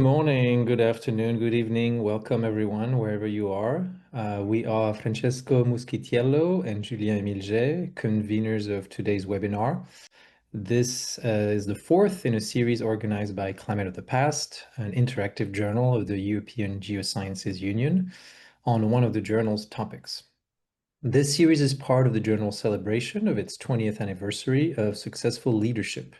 Good morning, good afternoon, good evening. Welcome everyone, wherever you are. We are Francesco Muschitiello and Julien Emilget, conveners of today's webinar. This is the fourth in a series organized by Climate of the Past, an interactive journal of the European Geosciences Union, on one of the journal's topics. This series is part of the journal's celebration of its 20th anniversary of successful leadership.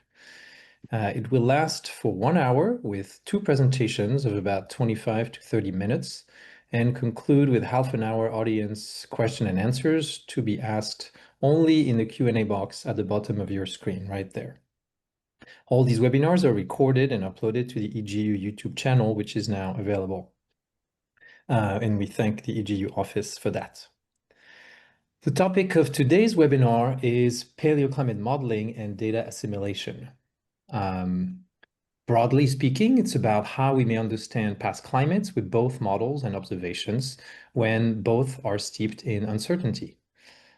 It will last for 1 hour with two presentations of about 25 to 30 minutes and conclude with half an hour audience question and answers to be asked only in the Q&A box at the bottom of your screen right there. All these webinars are recorded and uploaded to the EGU YouTube channel, which is now available. And we thank the EGU office for that. The topic of today's webinar is paleoclimate modeling and data assimilation. Broadly speaking, it's about how we may understand past climates with both models and observations when both are steeped in uncertainty.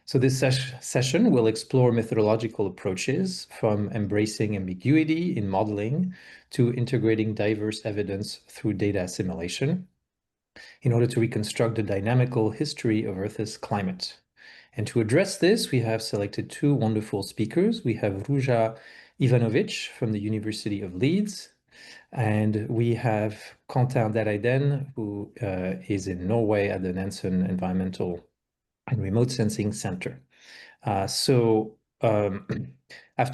So this session will explore methodological approaches from embracing ambiguity in modeling to integrating diverse evidence through data assimilation in order to reconstruct the dynamical history of Earth's climate. And to address this, we have selected two wonderful speakers. We have Ruja Ivanovic from the University of Leeds, and we have Quentin Deraiden, who is in Norway at the Nansen Environmental and Remote Sensing Center. After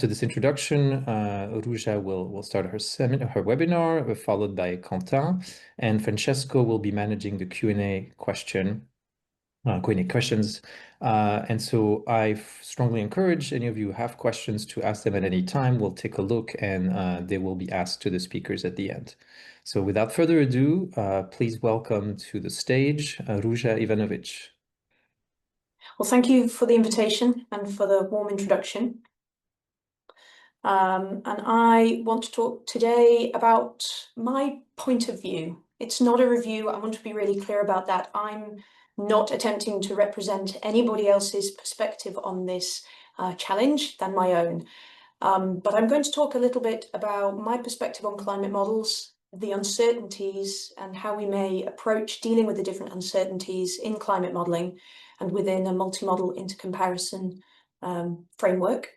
this introduction, Ruja will start her webinar, followed by Quentin, and Francesco will be managing the Q&A questions. And so I strongly encourage any of you who have questions to ask them at any time. We'll take a look and they will be asked to the speakers at the end. So without further ado, please welcome to the stage Ruja Ivanovic. Well, thank you for the invitation and for the warm introduction. And I want to talk today about my point of view. It's not a review. I want to be really clear about that. I'm not attempting to represent anybody else's perspective on this challenge than my own. But I'm going to talk a little bit about my perspective on climate models, the uncertainties, and how we may approach dealing with the different uncertainties in climate modeling and within a multi-model intercomparison framework.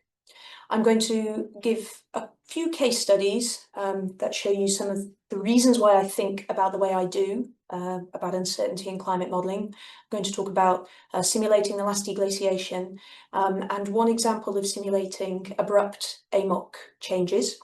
I'm going to give a few case studies that show you some of the reasons why I think about the way I do about uncertainty in climate modelling. I'm going to talk about simulating the last deglaciation and one example of simulating abrupt AMOC changes.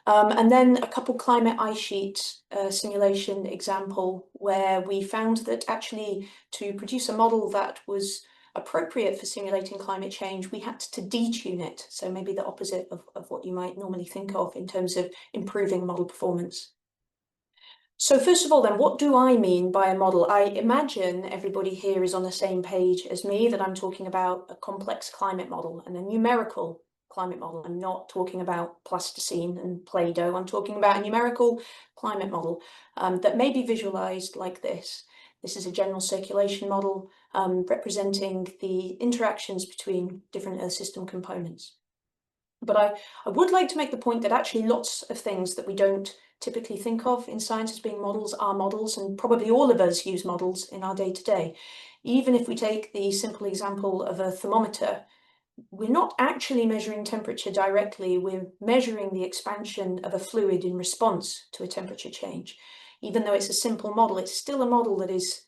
And then a couple climate ice sheet simulation example where we found that actually to produce a model that was appropriate for simulating climate change, we had to detune it. So maybe the opposite of what you might normally think of in terms of improving model performance. So first of all then, what do I mean by a model? I imagine everybody here is on the same page as me, that I'm talking about a complex climate model and a numerical climate model. I'm not talking about plasticine and Play-Doh. I'm talking about a numerical climate model that may be visualized like this. This is a general circulation model representing the interactions between different Earth system components. But I would like to make the point that actually lots of things that we don't typically think of in science as being models are models, and probably all of us use models in our day-to-day. Even if we take the simple example of a thermometer, we're not actually measuring temperature directly, we're measuring the expansion of a fluid in response to a temperature change. Even though it's a simple model, it's still a model that is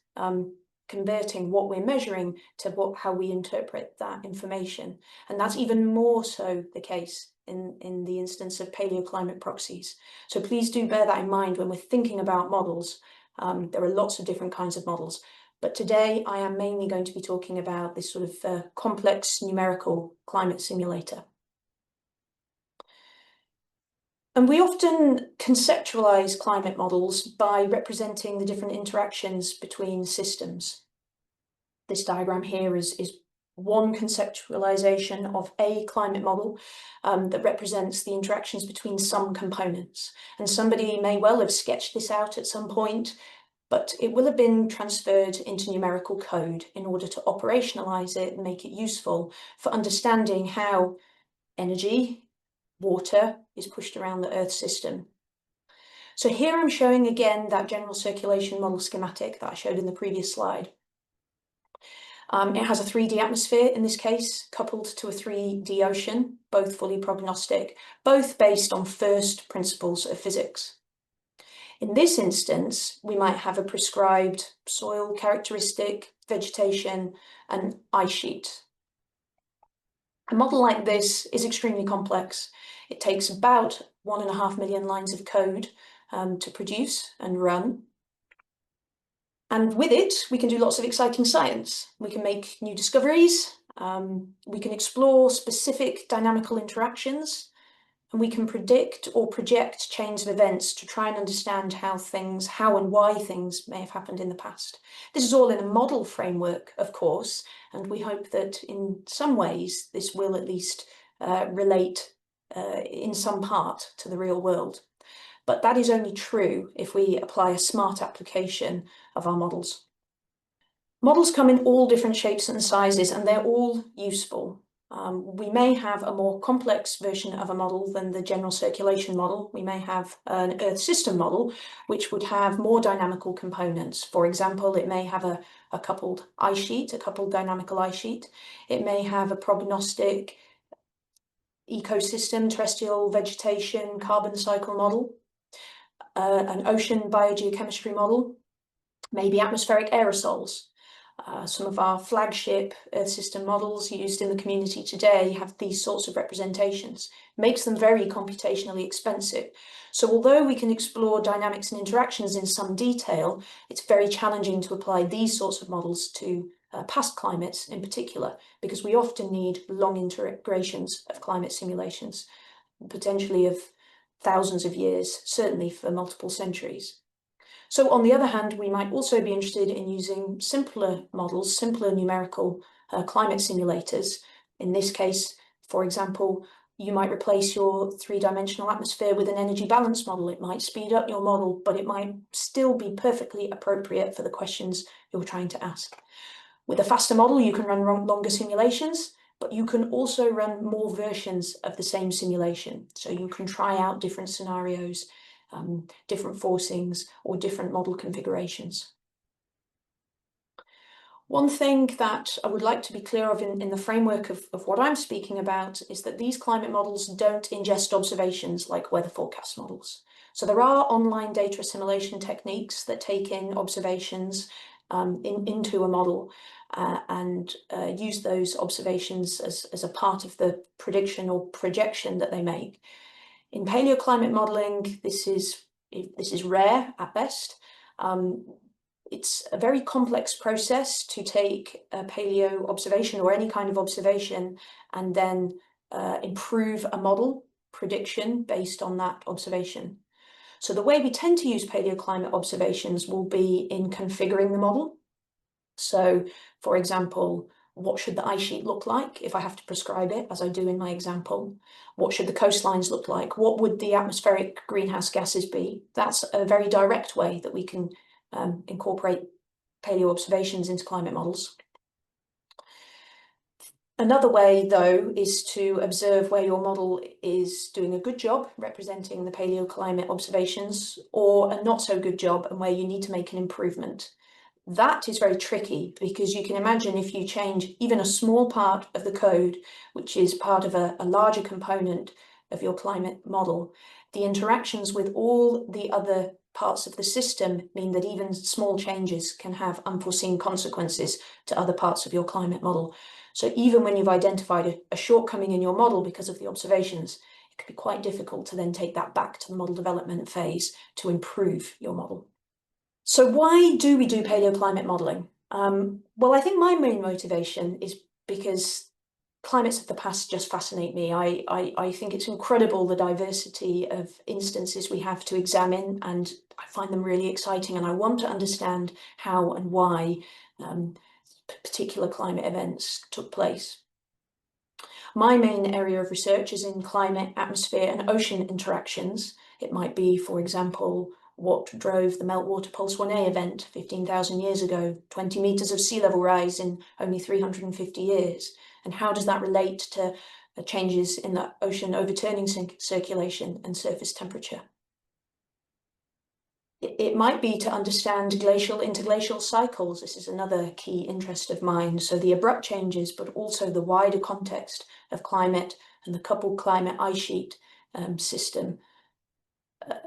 converting what we're measuring to how we interpret that information. And that's even more so the case in the instance of paleoclimate proxies. So please do bear that in mind when we're thinking about models. There are lots of different kinds of models. But today I am mainly going to be talking about this sort of complex numerical climate simulator. And we often conceptualize climate models by representing the different interactions between systems. This diagram here is one conceptualization of a climate model that represents the interactions between some components. And somebody may well have sketched this out at some point, but it will have been transferred into numerical code in order to operationalize it and make it useful for understanding how energy, water, is pushed around the Earth system. So here I'm showing again that general circulation model schematic that I showed in the previous slide. It has a 3D atmosphere in this case, coupled to a 3D ocean, both fully prognostic, both based on first principles of physics. In this instance, we might have a prescribed soil characteristic, vegetation, and ice sheet. A model like this is extremely complex. It takes about 1.5 million lines of code to produce and run. And with it, we can do lots of exciting science. We can make new discoveries, we can explore specific dynamical interactions, and we can predict or project chains of events to try and understand how and why things may have happened in the past. This is all in a model framework, of course, and we hope that in some ways this will at least relate in some part to the real world. But that is only true if we apply a smart application of our models. Models come in all different shapes and sizes, and they're all useful. We may have a more complex version of a model than the general circulation model. We may have an Earth system model, which would have more dynamical components. For example, it may have a coupled ice sheet, a coupled dynamical ice sheet. It may have a prognostic ecosystem, terrestrial vegetation, carbon cycle model, an ocean biogeochemistry model, maybe atmospheric aerosols. Some of our flagship Earth system models used in the community today have these sorts of representations. It makes them very computationally expensive. So although we can explore dynamics and interactions in some detail, it's very challenging to apply these sorts of models to past climates in particular, because we often need long integrations of climate simulations, potentially of thousands of years, certainly for multiple centuries. So on the other hand, we might also be interested in using simpler models, simpler numerical climate simulators. In this case, for example, you might replace your three-dimensional atmosphere with an energy balance model. It might speed up your model, but it might still be perfectly appropriate for the questions you're trying to ask. With a faster model, you can run longer simulations, but you can also run more versions of the same simulation. So you can try out different scenarios, different forcings, or different model configurations. One thing that I would like to be clear of in the framework of what I'm speaking about is that these climate models don't ingest observations like weather forecast models. So there are online data assimilation techniques that take in observations into a model and use those observations as a part of the prediction or projection that they make. In paleoclimate modelling, this is rare at best. It's a very complex process to take a paleo observation or any kind of observation and then improve a model prediction based on that observation. So the way we tend to use paleoclimate observations will be in configuring the model. So, for example, what should the ice sheet look like if I have to prescribe it, as I do in my example? What should the coastlines look like? What would the atmospheric greenhouse gases be? That's a very direct way that we can incorporate paleo observations into climate models. Another way, though, is to observe where your model is doing a good job representing the paleoclimate observations or a not so good job and where you need to make an improvement. That is very tricky because you can imagine if you change even a small part of the code, which is part of a larger component of your climate model, the interactions with all the other parts of the system mean that even small changes can have unforeseen consequences to other parts of your climate model. So even when you've identified a shortcoming in your model because of the observations, it can be quite difficult to then take that back to the model development phase to improve your model. So why do we do paleoclimate modelling? Well, I think my main motivation is because climates of the past just fascinate me. I think it's incredible the diversity of instances we have to examine, and I find them really exciting, and I want to understand how and why particular climate events took place. My main area of research is in climate, atmosphere and ocean interactions. It might be, for example, what drove the meltwater pulse 1A event 15,000 years ago, 20 meters of sea level rise in only 350 years. And how does that relate to changes in the ocean overturning circulation and surface temperature? It might be to understand glacial interglacial cycles. This is another key interest of mine. So the abrupt changes, but also the wider context of climate and the coupled climate ice sheet system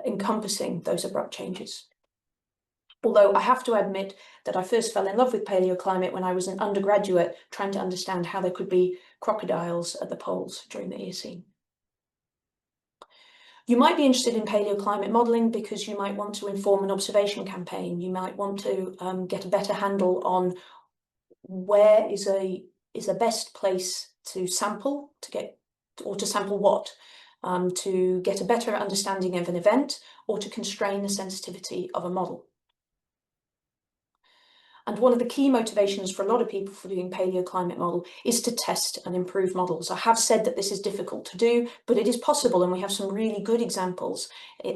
encompassing those abrupt changes. Although I have to admit that I first fell in love with paleoclimate when I was an undergraduate trying to understand how there could be crocodiles at the poles during the Eocene. You might be interested in paleoclimate modelling because you might want to inform an observation campaign. You might want to get a better handle on where is a best place to sample, to sample what, to get a better understanding of an event, or to constrain the sensitivity of a model. And one of the key motivations for a lot of people for doing paleoclimate model is to test and improve models. I have said that this is difficult to do, but it is possible, and we have some really good examples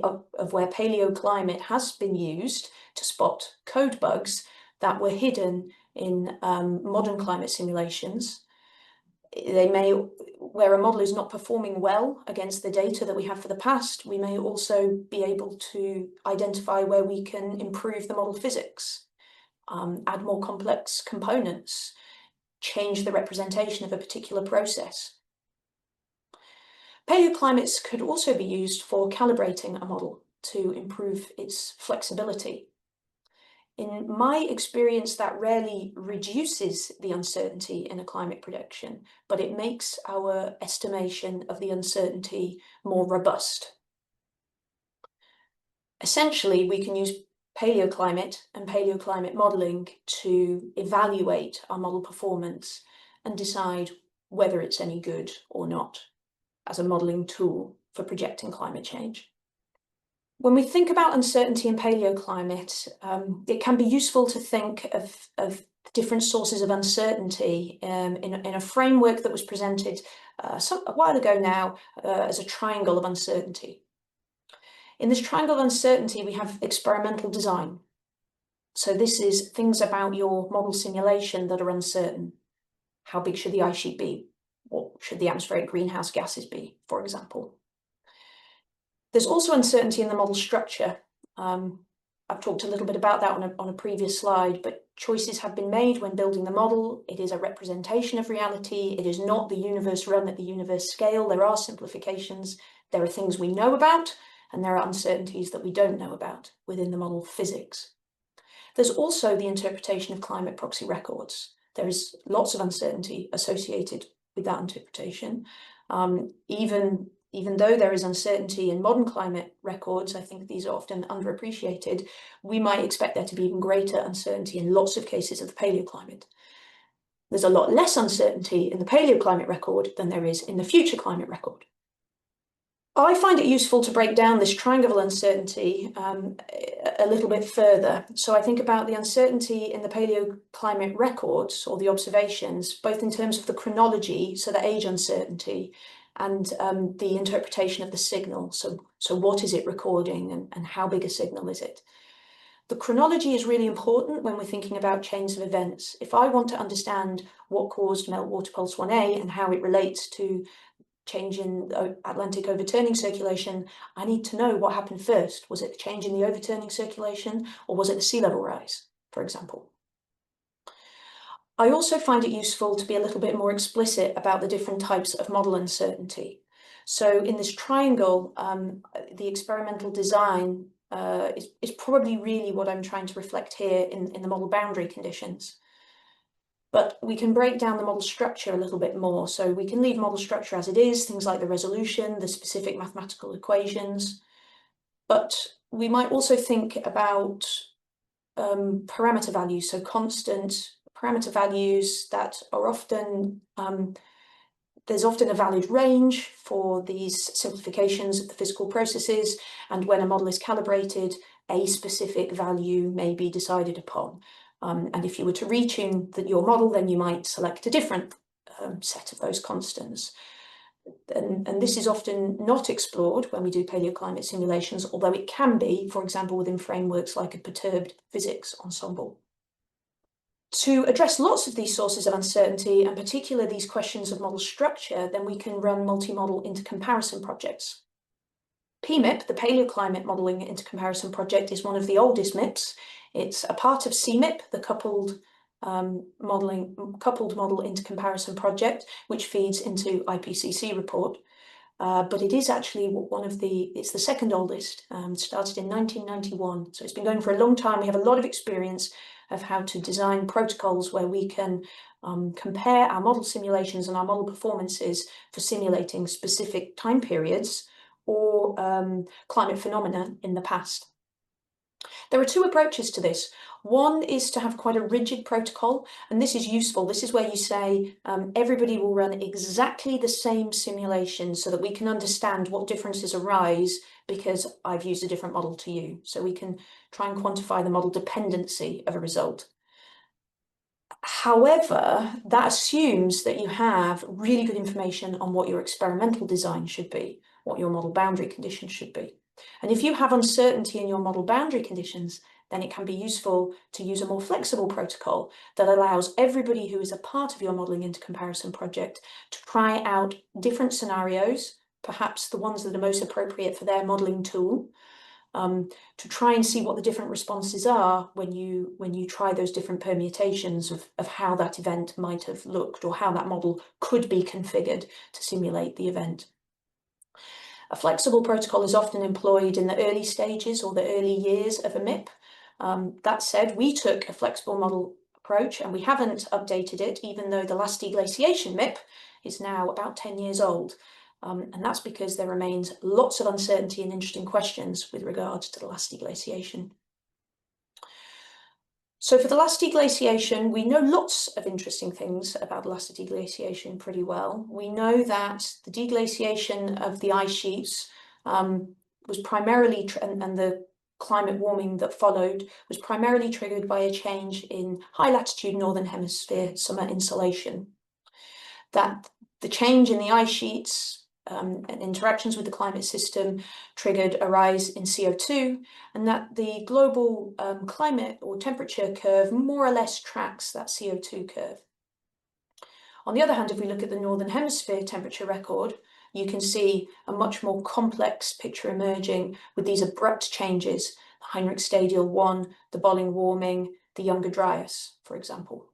of where paleoclimate has been used to spot code bugs that were hidden in modern climate simulations. Where a model is not performing well against the data that we have for the past, we may also be able to identify where we can improve the model physics. Add more complex components, change the representation of a particular process. Paleoclimates could also be used for calibrating a model to improve its flexibility. In my experience, that rarely reduces the uncertainty in a climate prediction, but it makes our estimation of the uncertainty more robust. Essentially, we can use paleoclimate and paleoclimate modelling to evaluate our model performance and decide whether it's any good or not as a modelling tool for projecting climate change. When we think about uncertainty in paleoclimate, it can be useful to think of different sources of uncertainty in a framework that was presented a while ago now as a triangle of uncertainty. In this triangle of uncertainty, we have experimental design. So this is things about your model simulation that are uncertain. How big should the ice sheet be? What should the atmospheric greenhouse gases be, for example? There's also uncertainty in the model structure. I've talked a little bit about that on a previous slide, but choices have been made when building the model. It is a representation of reality. It is not the universe run at the universe scale. There are simplifications. There are things we know about, and there are uncertainties that we don't know about within the model physics. There's also the interpretation of climate proxy records. There is lots of uncertainty associated with that interpretation. Even though there is uncertainty in modern climate records, I think these are often underappreciated, we might expect there to be even greater uncertainty in lots of cases of the paleoclimate. There's a lot less uncertainty in the paleoclimate record than there is in the future climate record. I find it useful to break down this triangle of uncertainty a little bit further. So I think about the uncertainty in the paleoclimate records or the observations, both in terms of the chronology, so the age uncertainty, and the interpretation of the signal. So what is it recording and how big a signal is it? The chronology is really important when we're thinking about chains of events. If I want to understand what caused meltwater pulse 1a and how it relates to change in Atlantic overturning circulation, I need to know what happened first. Was it the change in the overturning circulation, or was it the sea level rise, for example? I also find it useful to be a little bit more explicit about the different types of model uncertainty. So in this triangle, the experimental design is probably really what I'm trying to reflect here in the model boundary conditions. But we can break down the model structure a little bit more. So we can leave model structure as it is, things like the resolution, the specific mathematical equations. But we might also think about parameter values, so constant parameter values that are often, there's often a valid range for these simplifications of the physical processes. And when a model is calibrated, a specific value may be decided upon. And if you were to retune your model, then you might select a different set of those constants. And this is often not explored when we do paleoclimate simulations, although it can be, for example, within frameworks like a perturbed physics ensemble. To address lots of these sources of uncertainty, and particularly these questions of model structure, then we can run multi-model intercomparison projects. PMIP, the Paleoclimate Modelling into Comparison Project, is one of the oldest MIPs. It's a part of CMIP, the coupled model into comparison project, which feeds into IPCC report. But it is actually it's the second oldest, started in 1991. So it's been going for a long time. We have a lot of experience of how to design protocols where we can compare our model simulations and our model performances for simulating specific time periods or climate phenomena in the past. There are two approaches to this. One is to have quite a rigid protocol, and this is useful. This is where you say everybody will run exactly the same simulation so that we can understand what differences arise because I've used a different model to you. So we can try and quantify the model dependency of a result. However, that assumes that you have really good information on what your experimental design should be, what your model boundary conditions should be. And if you have uncertainty in your model boundary conditions, then it can be useful to use a more flexible protocol that allows everybody who is a part of your modelling into comparison project to try out different scenarios, perhaps the ones that are most appropriate for their modelling tool, to try and see what the different responses are when you try those different permutations of how that event might have looked or how that model could be configured to simulate the event. A flexible protocol is often employed in the early stages or the early years of a MIP. That said, we took a flexible model approach and we haven't updated it, even though the last deglaciation MIP is now about 10 years old. And that's because there remains lots of uncertainty and interesting questions with regards to the last deglaciation. So for the last deglaciation, we know lots of interesting things about the last deglaciation pretty well. We know that the deglaciation of the ice sheets was primarily, and the climate warming that followed was primarily triggered by a change in high latitude northern hemisphere summer insolation. That the change in the ice sheets and interactions with the climate system triggered a rise in CO2, and that the global climate or temperature curve more or less tracks that CO2 curve. On the other hand, if we look at the Northern Hemisphere temperature record, you can see a much more complex picture emerging with these abrupt changes, the Heinrich Stadial 1, the Bolling warming, the Younger Dryas, for example.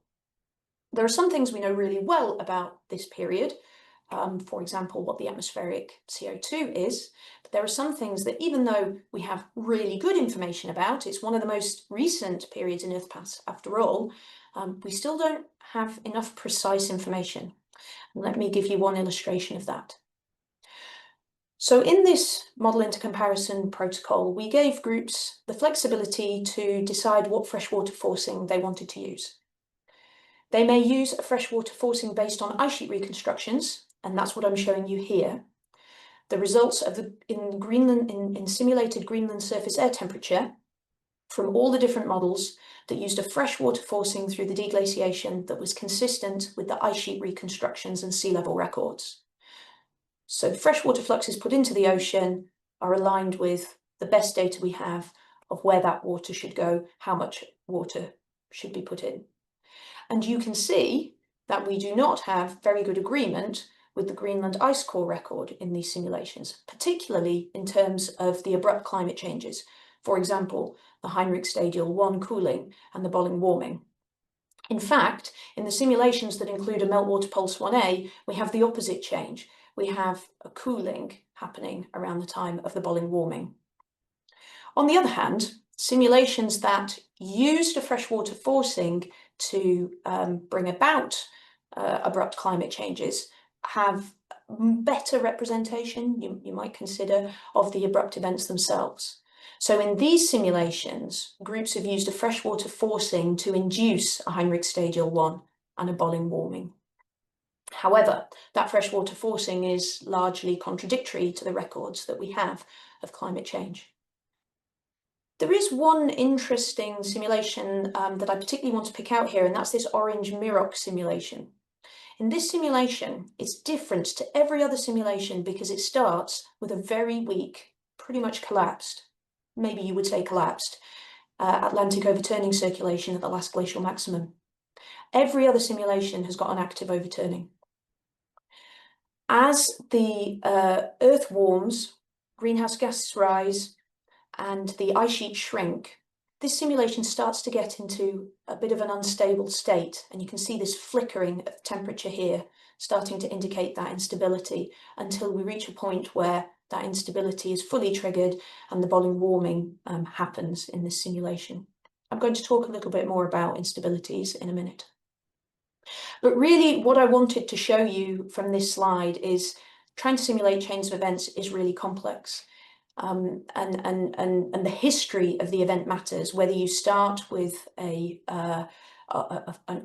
There are some things we know really well about this period, for example, what the atmospheric CO2 is, but there are some things that even though we have really good information about, it's one of the most recent periods in Earth past after all, we still don't have enough precise information. Let me give you one illustration of that. So in this model into comparison protocol, we gave groups the flexibility to decide what freshwater forcing they wanted to use. They may use a freshwater forcing based on ice sheet reconstructions, and that's what I'm showing you here. The results of in simulated Greenland surface air temperature from all the different models that used a freshwater forcing through the deglaciation that was consistent with the ice sheet reconstructions and sea level records. So freshwater fluxes put into the ocean are aligned with the best data we have of where that water should go, how much water should be put in. And you can see that we do not have very good agreement with the Greenland ice core record in these simulations, particularly in terms of the abrupt climate changes. For example, the Heinrich Stadial 1 cooling and the Bolling warming. In fact, in the simulations that include a meltwater pulse 1A, we have the opposite change. We have a cooling happening around the time of the Bolling warming. On the other hand, simulations that used a freshwater forcing to bring about abrupt climate changes have better representation, you might consider, of the abrupt events themselves. So in these simulations, groups have used a freshwater forcing to induce a Heinrich Stadial 1 and a Bolling warming. However, that freshwater forcing is largely contradictory to the records that we have of climate change. There is one interesting simulation that I particularly want to pick out here, and that's this orange Miroc simulation. In this simulation, it's different to every other simulation because it starts with a very weak, pretty much collapsed, maybe you would say collapsed, Atlantic overturning circulation at the last glacial maximum. Every other simulation has got an active overturning. As the Earth warms, greenhouse gases rise, and the ice sheets shrink, this simulation starts to get into a bit of an unstable state, and you can see this flickering of temperature here starting to indicate that instability until we reach a point where that instability is fully triggered and the volume warming happens in this simulation. I'm going to talk a little bit more about instabilities in a minute. But really what I wanted to show you from this slide is trying to simulate chains of events is really complex. And the history of the event matters, whether you start with an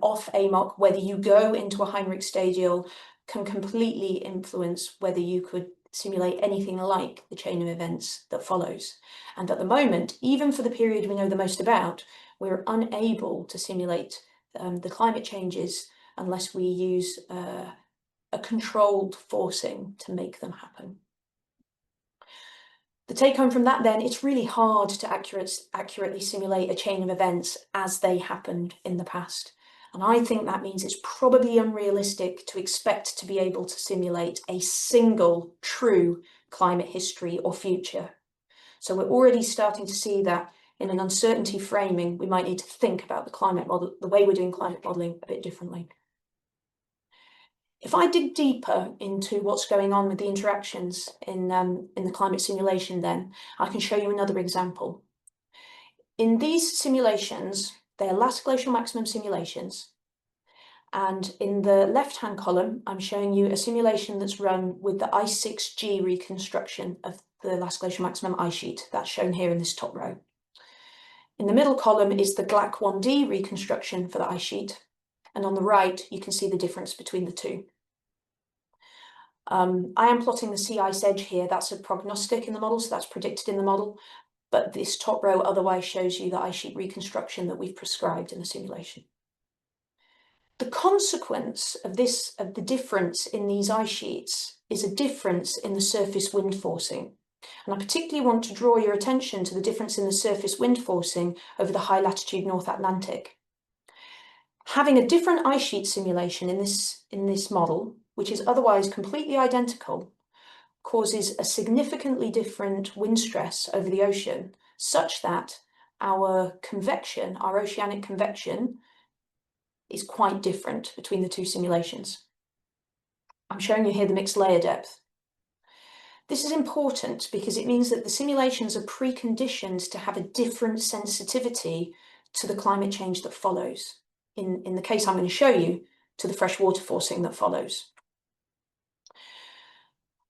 off AMOC, whether you go into a Heinrich stadial, can completely influence whether you could simulate anything like the chain of events that follows. And at the moment, even for the period we know the most about, we're unable to simulate the climate changes unless we use a controlled forcing to make them happen. The take home from that then, it's really hard to accurately simulate a chain of events as they happened in the past. And I think that means it's probably unrealistic to expect to be able to simulate a single true climate history or future. So we're already starting to see that in an uncertainty framing, we might need to think about the climate model, the way we're doing climate modeling a bit differently. If I dig deeper into what's going on with the interactions in the climate simulation, then I can show you another example. In these simulations, they're last glacial maximum simulations. And in the left-hand column, I'm showing you a simulation that's run with the I6G reconstruction of the last glacial maximum ice sheet. That's shown here in this top row. In the middle column is the GLAC1D reconstruction for the ice sheet. And on the right, you can see the difference between the two. I am plotting the sea ice edge here. That's a prognostic in the model, so that's predicted in the model. But this top row otherwise shows you the ice sheet reconstruction that we've prescribed in the simulation. The consequence of the difference in these ice sheets is a difference in the surface wind forcing. And I particularly want to draw your attention to the difference in the surface wind forcing over the high latitude North Atlantic. Having a different ice sheet simulation in this model, which is otherwise completely identical, causes a significantly different wind stress over the ocean, such that our convection, our oceanic convection, is quite different between the two simulations. I'm showing you here the mixed layer depth. This is important because it means that the simulations are preconditioned to have a different sensitivity to the climate change that follows. In the case I'm going to show you, to the freshwater forcing that follows.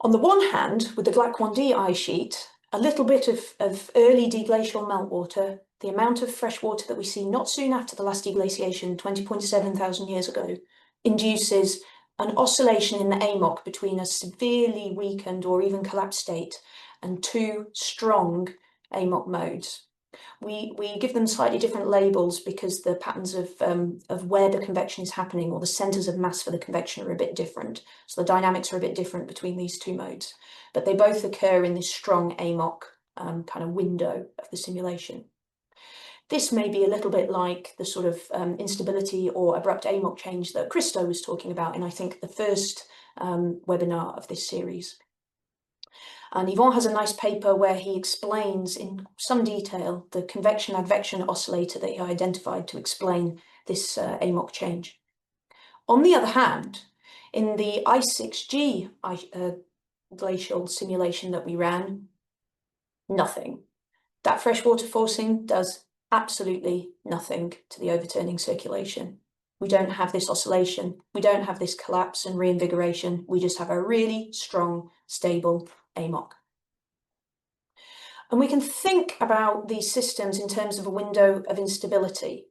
On the one hand, with the GLAC1D ice sheet, a little bit of early deglacial meltwater, the amount of fresh water that we see not soon after the last deglaciation, 20.7 thousand years ago, induces an oscillation in the AMOC between a severely weakened or even collapsed state and two strong AMOC modes. We give them slightly different labels because the patterns of where the convection is happening, or the centers of mass for the convection, are a bit different. So the dynamics are a bit different between these two modes, but they both occur in this strong AMOC kind of window of the simulation. This may be a little bit like the sort of instability or abrupt AMOC change that Christo was talking about in, I think, the first webinar of this series. And Yvon has a nice paper where he explains in some detail the convection-advection oscillator that he identified to explain this AMOC change. On the other hand, in the I6G glacial simulation that we ran, nothing. That freshwater forcing does absolutely nothing to the overturning circulation. We don't have this oscillation. We don't have this collapse and reinvigoration. We just have a really strong, stable AMOC. And we can think about these systems in terms of a window of instability.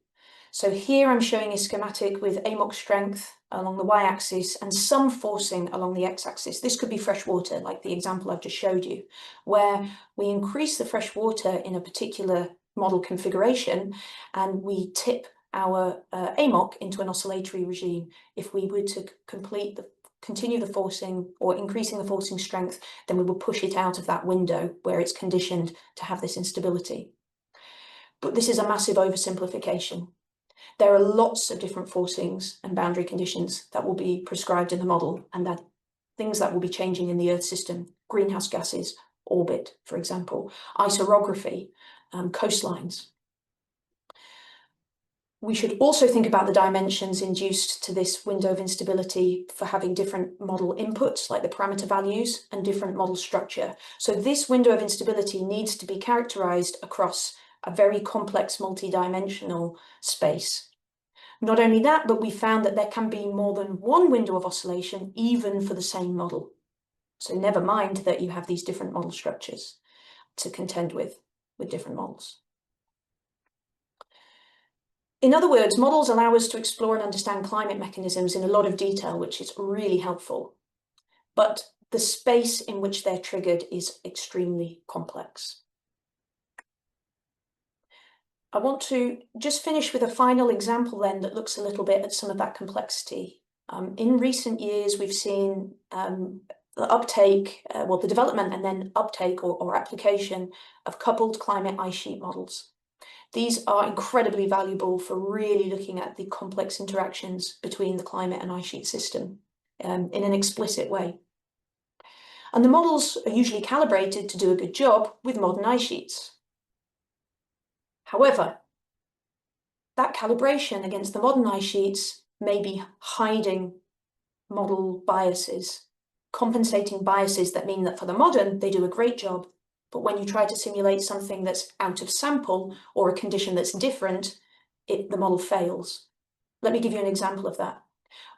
So here I'm showing a schematic with AMOC strength along the y-axis and some forcing along the x-axis. This could be fresh water, like the example I've just showed you, where we increase the fresh water in a particular model configuration and we tip our AMOC into an oscillatory regime. If we were to continue the forcing or increasing the forcing strength, then we will push it out of that window where it's conditioned to have this instability. But this is a massive oversimplification. There are lots of different forcings and boundary conditions that will be prescribed in the model, and that things that will be changing in the Earth system, greenhouse gases, orbit, for example, isorography, coastlines. We should also think about the dimensions induced to this window of instability for having different model inputs, like the parameter values, and different model structure. So this window of instability needs to be characterized across a very complex multi-dimensional space. Not only that, but we found that there can be more than one window of oscillation, even for the same model. So never mind that you have these different model structures to contend with different models. In other words, models allow us to explore and understand climate mechanisms in a lot of detail, which is really helpful. But the space in which they're triggered is extremely complex. I want to just finish with a final example then that looks a little bit at some of that complexity. In recent years, we've seen the uptake, the development and then uptake or application of coupled climate ice sheet models. These are incredibly valuable for really looking at the complex interactions between the climate and ice sheet system in an explicit way. And the models are usually calibrated to do a good job with modern ice sheets. However, that calibration against the modern ice sheets may be hiding model biases, compensating biases that mean that for the modern, they do a great job. But when you try to simulate something that's out of sample or a condition that's different, the model fails. Let me give you an example of that.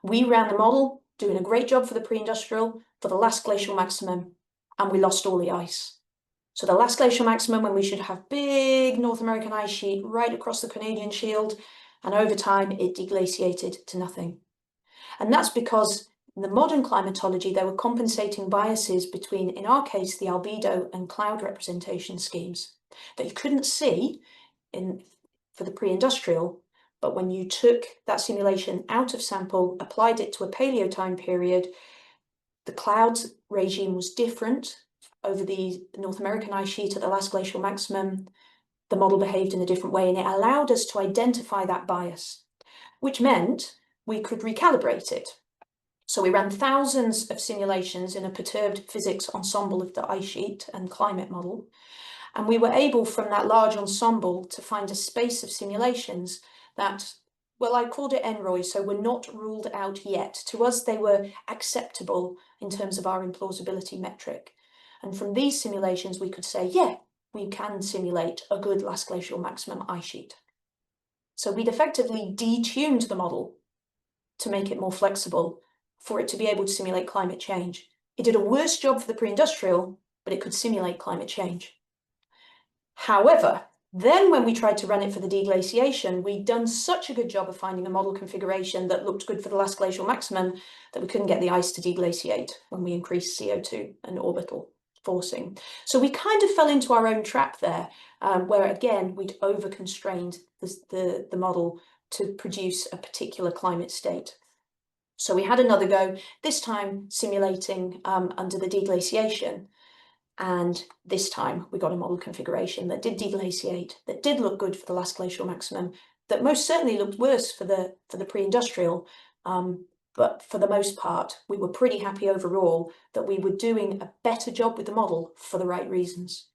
We ran the model, doing a great job for the pre-industrial, for the last glacial maximum, and we lost all the ice. So the last glacial maximum, when we should have big North American ice sheet right across the Canadian Shield, and over time it deglaciated to nothing. And that's because in the modern climatology, there were compensating biases between, in our case, the albedo and cloud representation schemes that you couldn't see for the pre-industrial, but when you took that simulation out of sample, applied it to a paleo time period, the clouds regime was different over the North American ice sheet at the last glacial maximum. The model behaved in a different way, and it allowed us to identify that bias, which meant we could recalibrate it. So we ran thousands of simulations in a perturbed physics ensemble of the ice sheet and climate model. And we were able, from that large ensemble, to find a space of simulations that, well, I called it NROI, so were not ruled out yet. To us, they were acceptable in terms of our implausibility metric. And from these simulations, we could say, yeah, we can simulate a good last glacial maximum ice sheet. So we'd effectively detuned the model to make it more flexible for it to be able to simulate climate change. It did a worse job for the pre-industrial, but it could simulate climate change. However, then when we tried to run it for the deglaciation, we'd done such a good job of finding a model configuration that looked good for the last glacial maximum that we couldn't get the ice to deglaciate when we increased CO2 and orbital forcing. So we kind of fell into our own trap there, where again, we'd over-constrained the model to produce a particular climate state. So we had another go, this time simulating under the deglaciation. And this time we got a model configuration that did deglaciate, that did look good for the last glacial maximum, that most certainly looked worse for the pre-industrial. But for the most part, we were pretty happy overall that we were doing a better job with the model for the right reasons.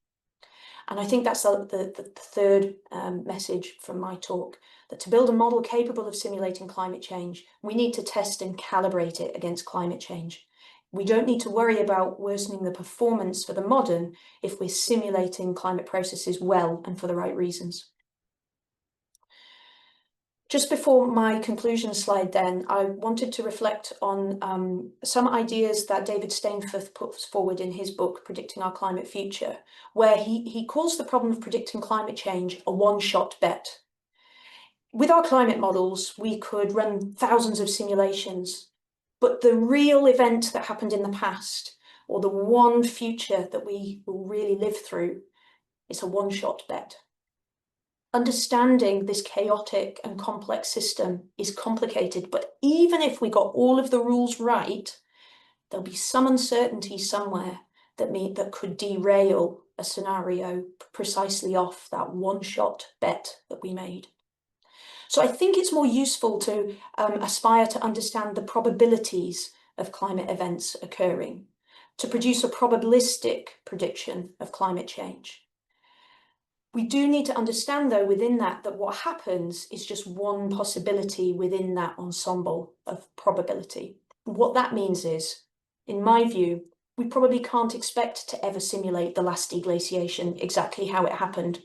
And I think that's the third message from my talk, that to build a model capable of simulating climate change, we need to test and calibrate it against climate change. We don't need to worry about worsening the performance for the modern if we're simulating climate processes well and for the right reasons. Just before my conclusion slide then, I wanted to reflect on some ideas that David Stainforth puts forward in his book, Predicting Our Climate Future, where he calls the problem of predicting climate change a one-shot bet. With our climate models, we could run thousands of simulations, but the real event that happened in the past, or the one future that we will really live through, is a one-shot bet. Understanding this chaotic and complex system is complicated, but even if we got all of the rules right, there'll be some uncertainty somewhere that could derail a scenario precisely off that one-shot bet that we made. So I think it's more useful to aspire to understand the probabilities of climate events occurring. to produce a probabilistic prediction of climate change. We do need to understand, though, within that what happens is just one possibility within that ensemble of probability. What that means is, in my view, we probably can't expect to ever simulate the last deglaciation exactly how it happened,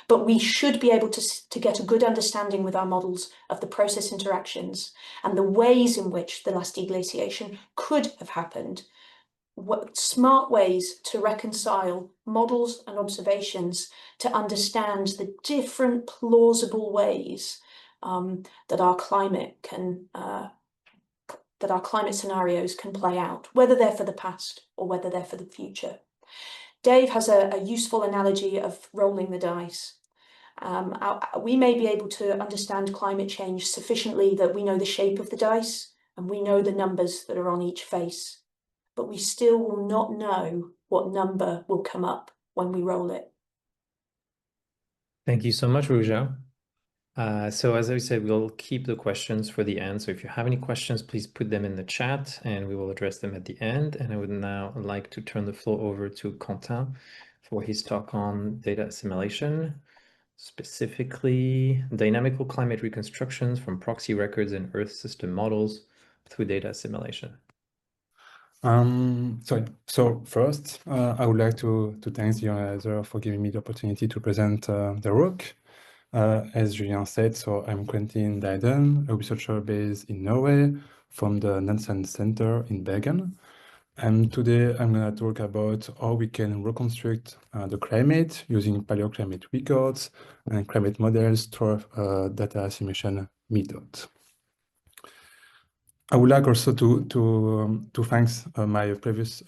but we should be able to get a good understanding with our models of the process interactions and the ways in which the last deglaciation could have happened. Smart ways to reconcile models and observations to understand the different plausible ways that our climate scenarios can play out, whether they're for the past or whether they're for the future. Dave has a useful analogy of rolling the dice. We may be able to understand climate change sufficiently that we know the shape of the dice and we know the numbers that are on each face, but we still will not know what number will come up when we roll it. Thank you so much, Ruja. So as I said, we'll keep the questions for the end. So if you have any questions, please put them in the chat and we will address them at the end. And I would now like to turn the floor over to Quentin for his talk on data assimilation, specifically dynamical climate reconstructions from proxy records and Earth system models through data assimilation. So first, I would like to thank the organizer for giving me the opportunity to present the work. As Julien said, so I'm Quentin Dijden, a researcher based in Norway from the Nansen Center in Bergen. And today I'm going to talk about how we can reconstruct the climate using paleoclimate records and climate models through data assimilation methods. I would like also to thank my previous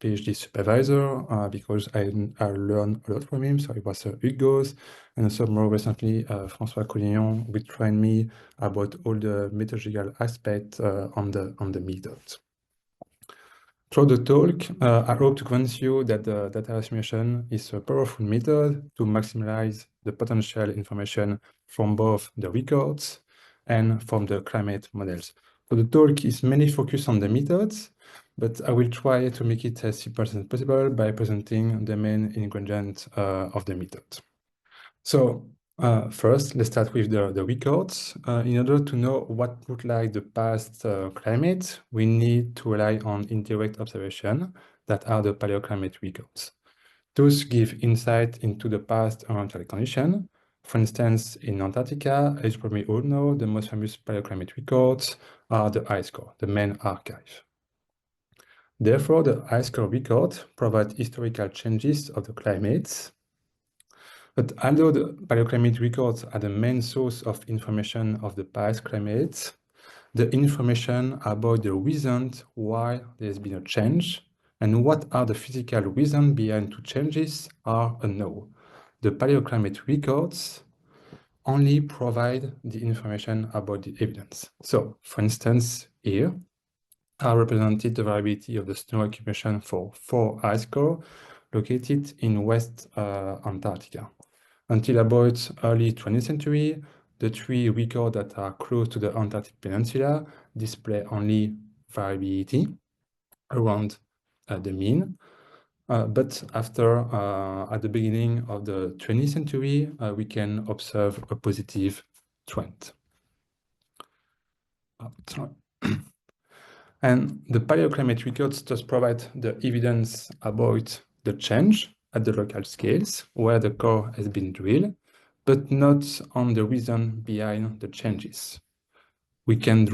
PhD supervisor because I learned a lot from him. So it was EGU, and also more recently François Collignon, which trained me about all the methodological aspects on the method. Through the talk, I hope to convince you that the data assimilation is a powerful method to maximize the potential information from both the records and from the climate models. So the talk is mainly focused on the methods, but I will try to make it as simple as possible by presenting the main ingredients of the method. So first, let's start with the records. In order to know what looked like the past climate, we need to rely on indirect observation that are the paleoclimate records. Those give insight into the past environmental condition. For instance, in Antarctica, as you probably all know, the most famous paleoclimate records are the ice core, the main archive. Therefore, the ice core record provides historical changes of the climates. But although the paleoclimate records are the main source of information of the past climates, the information about the reasons why there's been a change and what are the physical reasons behind the changes are unknown. The paleoclimate records only provide the information about the evidence. So, for instance, here, I represented the variability of the snow accumulation for 4 ice cores located in West Antarctica. Until about early 20th century, the 3 records that are close to the Antarctic Peninsula display only variability around the mean. But after, at the beginning of the 20th century, we can observe a positive trend. And the paleoclimate records just provide the evidence about the change at the local scales where the core has been drilled, but not on the reason behind the changes. We can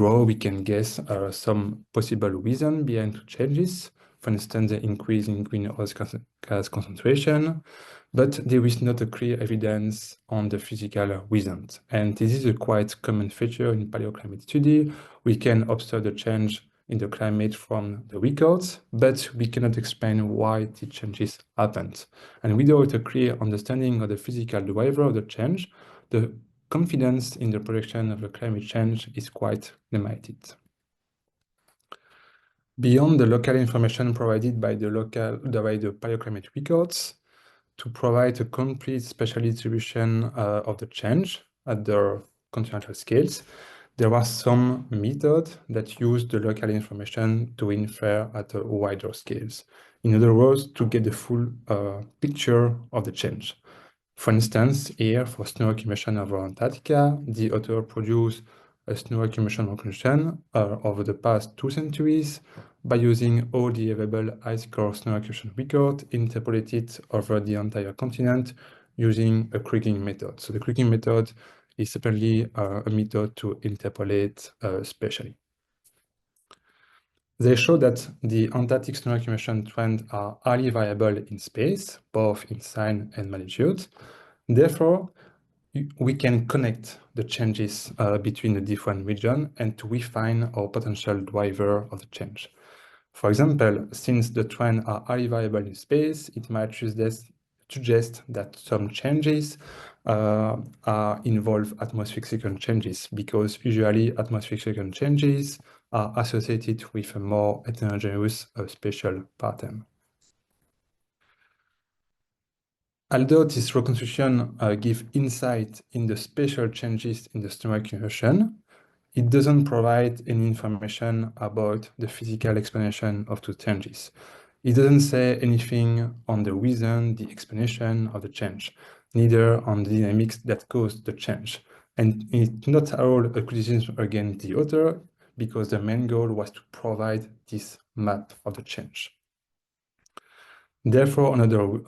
guess some possible reason behind the changes, for instance, the increase in greenhouse gas concentration, but there is not a clear evidence on the physical reasons. And this is a quite common feature in paleoclimate study. We can observe the change in the climate from the records, but we cannot explain why the changes happened. And without a clear understanding of the physical driver of the change, the confidence in the prediction of the climate change is quite limited. Beyond the local information provided by the paleoclimate records, to provide a complete spatial distribution of the change at the continental scales, there are some methods that use the local information to infer at a wider scales. In other words, to get the full picture of the change. For instance, here for snow accumulation over Antarctica, the author produced a snow accumulation reconstruction over the past 2 centuries by using all the available ice core snow accumulation records interpolated over the entire continent using a kriging method. So the kriging method is simply a method to interpolate spatially. They show that the Antarctic snow accumulation trends are highly variable in space, both in sign and magnitude. Therefore, we can connect the changes between the different regions and to refine our potential driver of the change. For example, since the trends are highly variable in space, it might suggest that some changes involve atmospheric cycle changes, because usually atmospheric cycle changes are associated with a more heterogeneous spatial pattern. Although this reconstruction gives insight in the spatial changes in the snow accumulation, it doesn't provide any information about the physical explanation of the changes. It doesn't say anything on the reason, the explanation of the change, neither on the dynamics that caused the change. And it's not at all a criticism against the author, because the main goal was to provide this map of the change. Therefore, another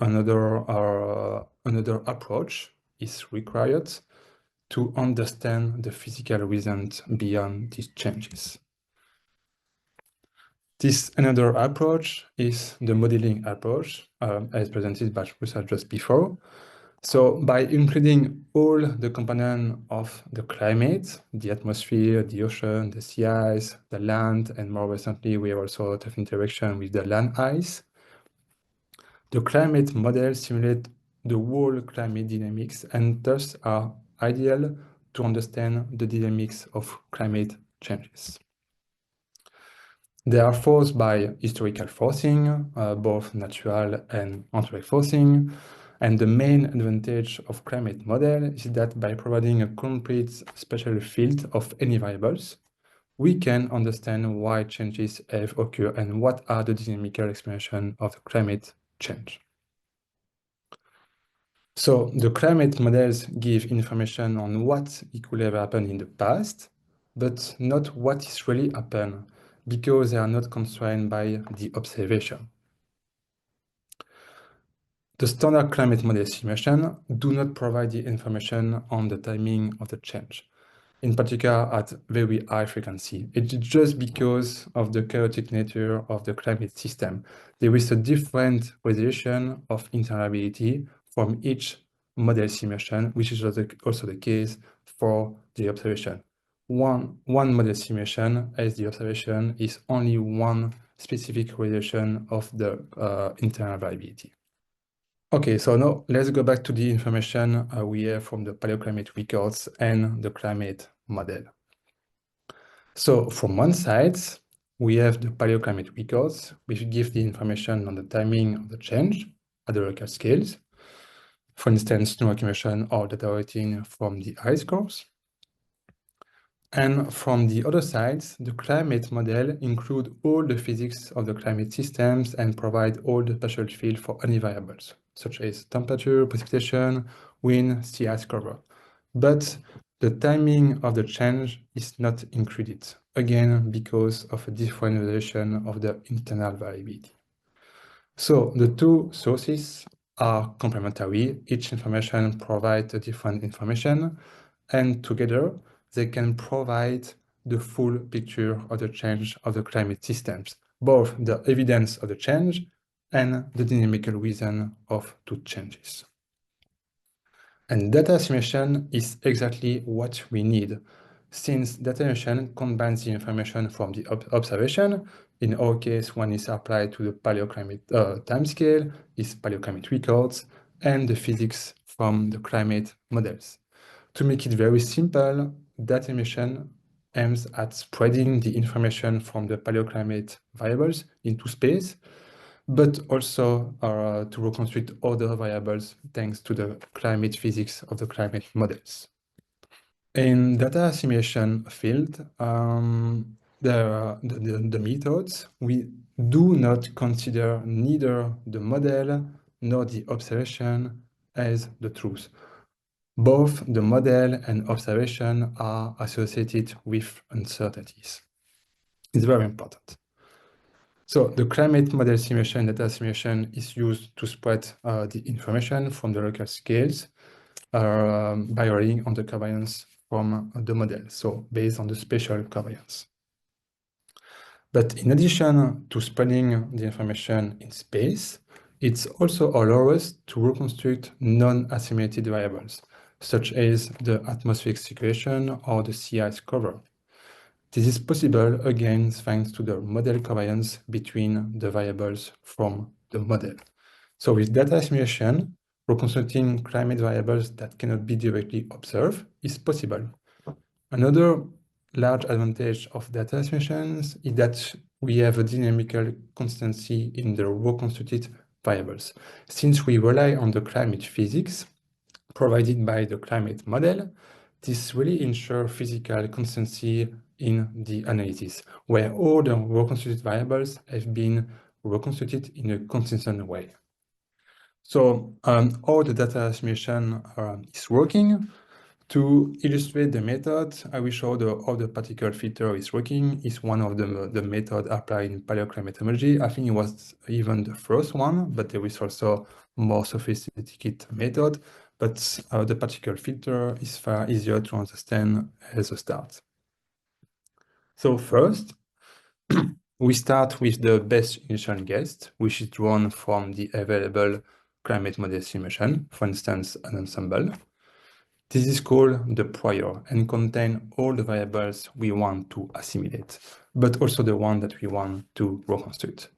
approach is required to understand the physical reasons beyond these changes. This another approach is the modeling approach, as presented by Rusa just before. So by including all the components of the climate, the atmosphere, the ocean, the sea ice, the land, and more recently, we have also a lot of interaction with the land ice. The climate models simulate the whole climate dynamics and thus are ideal to understand the dynamics of climate changes. They are forced by historical forcing, both natural and anthropic forcing. And the main advantage of climate model is that by providing a complete spatial field of any variables, we can understand why changes have occurred and what are the dynamical explanations of the climate change. So the climate models give information on what it could have happened in the past, but not what is really happened, because they are not constrained by the observation. The standard climate model simulation do not provide the information on the timing of the change, in particular at very high frequency. It's just because of the chaotic nature of the climate system. There is a different resolution of interoperability from each model simulation, which is also the case for the observation. One model simulation as the observation is only one specific resolution of the internal variability. Okay, so now let's go back to the information we have from the paleoclimate records and the climate model. So from one side, we have the paleoclimate records, which give the information on the timing of the change at the local scales. For instance, snow accumulation or data routing from the ice cores. And from the other side, the climate model includes all the physics of the climate systems and provide all the spatial field for any variables, such as temperature, precipitation, wind, sea ice cover. But the timing of the change is not included, again, because of a different resolution of the internal variability. So the two sources are complementary. Each information provides a different information, and together they can provide the full picture of the change of the climate systems, both the evidence of the change and the dynamical reason of two changes. And data assimilation is exactly what we need, since data assimilation combines the information from the observation. In our case, one is applied to the paleoclimate timescale, is paleoclimate records, and the physics from the climate models. To make it very simple, data assimilation aims at spreading the information from the paleoclimate variables into space, but also to reconstruct other variables thanks to the climate physics of the climate models. In data assimilation field, the methods, we do not consider neither the model nor the observation as the truth. Both the model and observation are associated with uncertainties. It's very important. So the climate model simulation, data simulation is used to spread the information from the local scales by relying on the covariance from the model, so based on the spatial covariance. But in addition to spreading the information in space, it also allows us to reconstruct non-assimilated variables, such as the atmospheric circulation or the sea ice cover. This is possible, again, thanks to the model covariance between the variables from the model. So with data assimilation, reconstructing climate variables that cannot be directly observed is possible. Another large advantage of data assimilations is that we have a dynamical constancy in the reconstructed variables. Since we rely on the climate physics provided by the climate model, this really ensures physical constancy in the analysis, where all the reconstructed variables have been reconstructed in a consistent way. So all the data assimilation is working. To illustrate the method, I will show how the particle filter is working. It's one of the method applied in paleoclimatology. I think it was even the first one, but there is also more sophisticated method. But the particle filter is far easier to understand as a start. So first, we start with the best initial guess, which is drawn from the available climate model simulation, for instance, an ensemble. This is called the prior and contains all the variables we want to assimilate, but also the one that we want to reconstruct.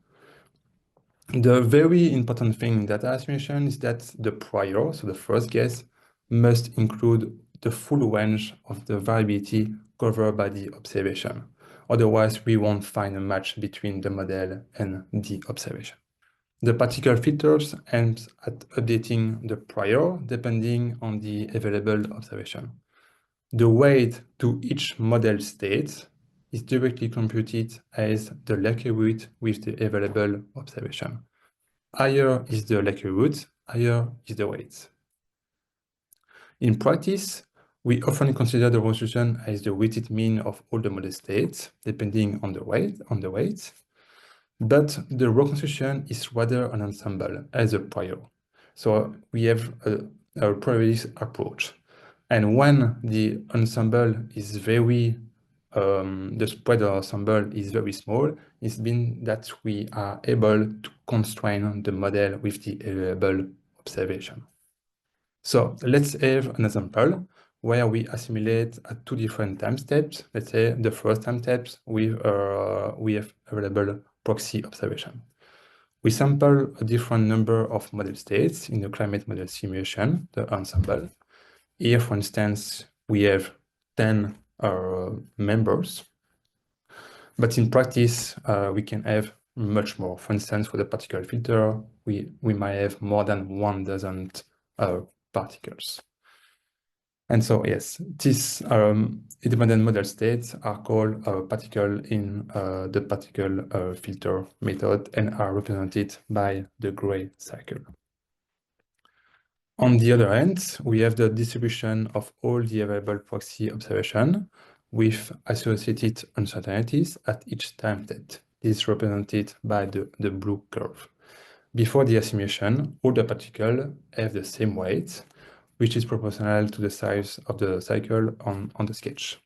The very important thing in data assimilation is that the prior, so the first guess, must include the full range of the variability covered by the observation. Otherwise, we won't find a match between the model and the observation. The particle filters aims at updating the prior depending on the available observation. The weight to each model state is directly computed as the likelihood with the available observation. Higher is the likelihood, higher is the weight. In practice, we often consider the reconstruction as the weighted mean of all the model states, depending on the weight. But the reconstruction is rather an ensemble as a prior. So we have a probabilistic approach. And when the ensemble is very, the spread of ensemble is very small, it means that we are able to constrain the model with the available observation. So let's have an example where we assimilate at two different time steps. Let's say the first time steps we have available proxy observation. We sample a different number of model states in the climate model simulation, the ensemble. Here, for instance, we have 10 members, but in practice, we can have much more. For instance, for the particle filter, we might have more than 1,000 particles. And so, yes, these independent model states are called particle in the particle filter method and are represented by the gray circle. On the other hand, we have the distribution of all the available proxy observation with associated uncertainties at each time step. This is represented by the blue curve. Before the assimilation, all the particles have the same weight, which is proportional to the size of the cycle on the sketch.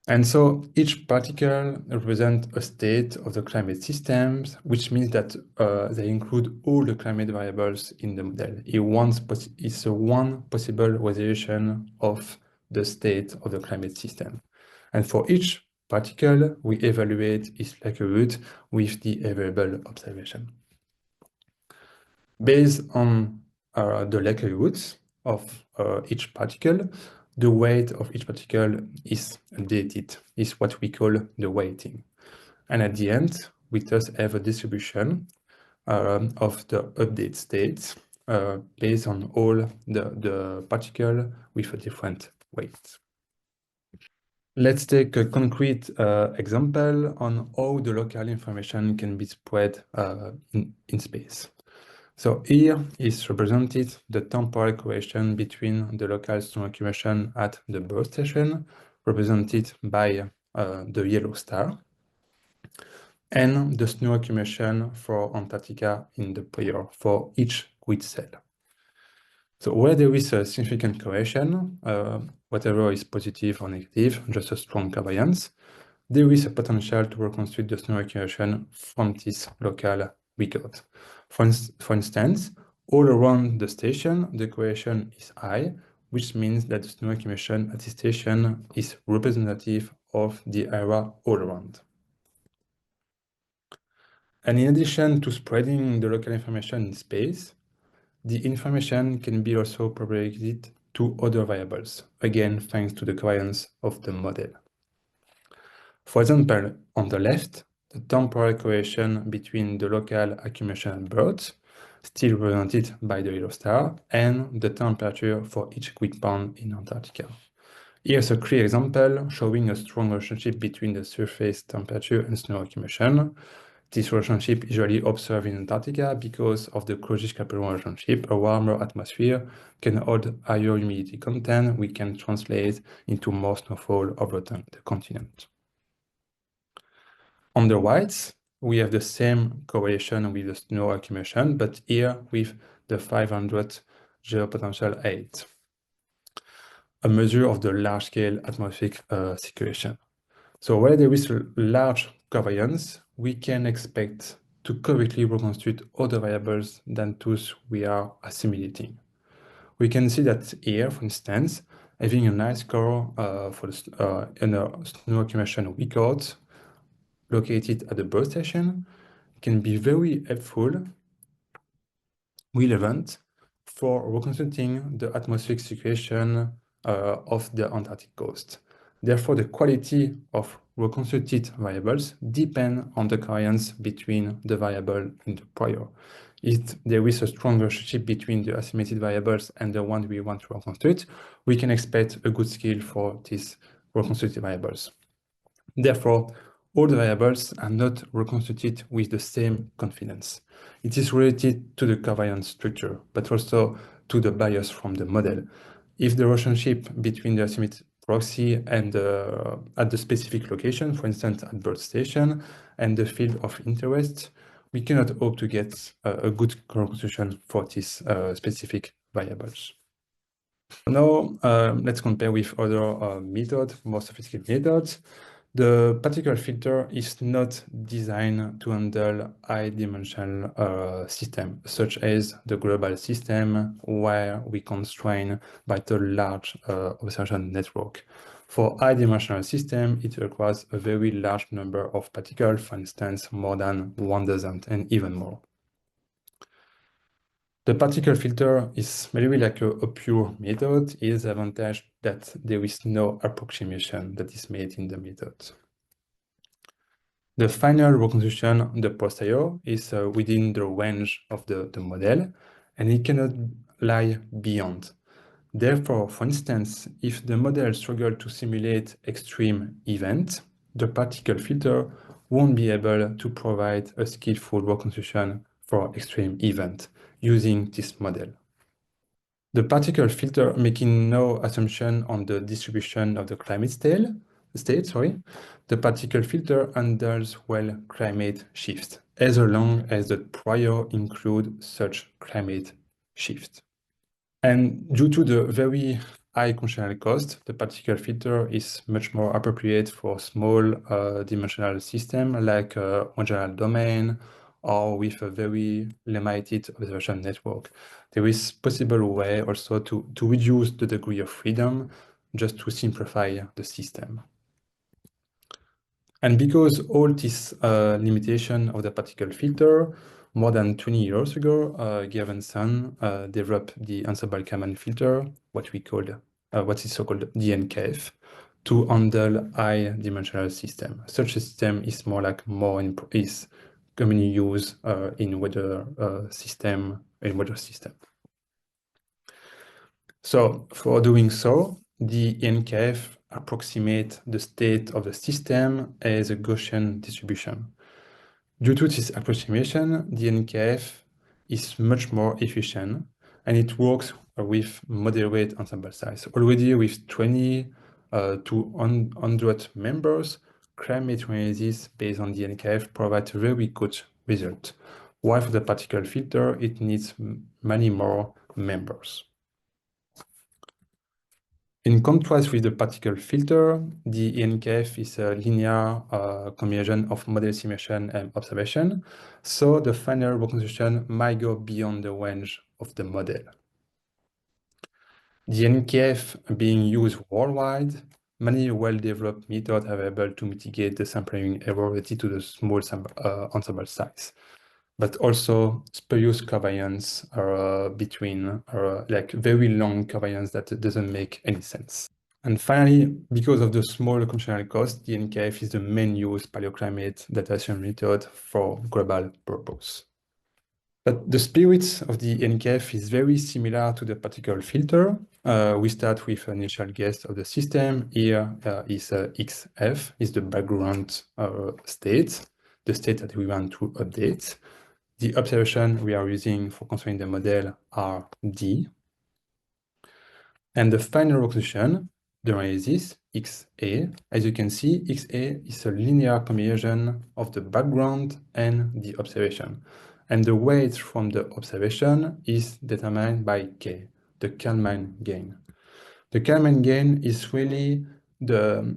And so each particle represents a state of the climate systems, which means that they include all the climate variables in the model. It's one possible resolution of the state of the climate system. And for each particle, we evaluate its likelihood with the available observation. Based on the likelihoods of each particle, the weight of each particle is updated, is what we call the weighting. And at the end, we thus have a distribution of the update states based on all the particle with a different weight. Let's take a concrete example on how the local information can be spread in space. So here is represented the temporal correlation between the local snow accumulation at the birth station, represented by the yellow star, and the snow accumulation for Antarctica in the prior for each grid cell. So where there is a significant correlation, whatever is positive or negative, just a strong covariance, there is a potential to reconstruct the snow accumulation from this local record. For instance, all around the station, the correlation is high, which means that the snow accumulation at the station is representative of the area all around. And in addition to spreading the local information in space, the information can be also propagated to other variables, again, thanks to the covariance of the model. For example, on the left, the temporal correlation between the local accumulation at birth, still represented by the yellow star, and the temperature for each grid pound in Antarctica. Here's a clear example showing a strong relationship between the surface temperature and snow accumulation. This relationship is usually observed in Antarctica because of the Cauchy-Capellan relationship. A warmer atmosphere can hold higher humidity content, which can translate into more snowfall over the continent. On the right, we have the same correlation with the snow accumulation, but here with the 500 geopotential 8, a measure of the large-scale atmospheric circulation. So where there is a large covariance, we can expect to correctly reconstruct other variables than those we are assimilating. We can see that here, for instance, having a nice score for the snow accumulation record located at the birth station can be very helpful, relevant for reconstructing the atmospheric circulation of the Antarctic coast. Therefore, the quality of reconstructed variables depend on the covariance between the variable and the prior. If there is a strong relationship between the assimilated variables and the one we want to reconstruct, we can expect a good skill for these reconstructed variables. Therefore, all the variables are not reconstructed with the same confidence. It is related to the covariance structure, but also to the bias from the model. If the relationship between the assimilated proxy and at the specific location, for instance, at birth station, and the field of interest, we cannot hope to get a good reconstruction for these specific variables. Now, let's compare with other methods, more sophisticated methods. The particle filter is not designed to handle high-dimensional systems, such as the global system, where we constrain by the large observation network. For high-dimensional system, it requires a very large number of particles, for instance, more than 1,000 and even more. The particle filter is maybe like a pure method. It is the advantage that there is no approximation that is made in the method. The final reconstruction, the posterior, is within the range of the model, and it cannot lie beyond. Therefore, for instance, if the model struggles to simulate extreme events, the particle filter won't be able to provide a skillful reconstruction for extreme event using this model. The particle filter, making no assumption on the distribution of the climate state, the particle filter handles well climate shifts, as long as the prior include such climate shift. And due to the very high computational cost, the particle filter is much more appropriate for small dimensional system like a general domain or with a very limited observation network. There is possible way also to reduce the degree of freedom just to simplify the system. And because all this limitation of the particle filter, more than 20 years ago, Geer and Son developed the Ensemble-Kalman filter, what is so-called DNKF, to handle high-dimensional system. Such a system is is commonly used in weather system. So for doing so, the ENKF approximates the state of the system as a Gaussian distribution. Due to this approximation, the ENKF is much more efficient and it works with moderate ensemble size. Already with 20 to 100 members, climate analysis based on the ENKF provides very good result. While for the particle filter, it needs many more members. In contrast with the particle filter, the ENKF is a linear combination of model simulation and observation, so the final reconstruction might go beyond the range of the model. The ENKF being used worldwide, many well-developed methods are able to mitigate the sampling error related to the small ensemble size, but also spurious covariance between like very long covariance that doesn't make any sense. And finally, because of the small computational cost, the ENKF is the main used paleoclimate data science method for global purpose. But the spirit of the ENKF is very similar to the particle filter. We start with an initial guess of the system. Here is XF, is the background state, the state that we want to update. The observation we are using for constructing the model are D. And the final reconstruction, the analysis, XA. As you can see, XA is a linear combination of the background and the observation. And the weight from the observation is determined by K, the Kalman gain. The Kalman gain is really the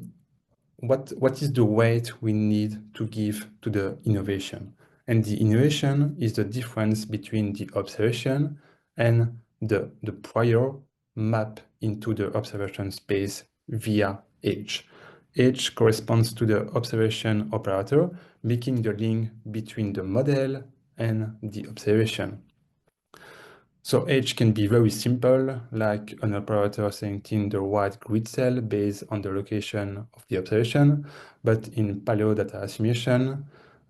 what is the weight we need to give to the innovation. And the innovation is the difference between the observation and the prior map into the observation space via H. H corresponds to the observation operator, making the link between the model and the observation. So H can be very simple, like an operator selecting the right grid cell based on the location of the observation, but in paleo data assimilation,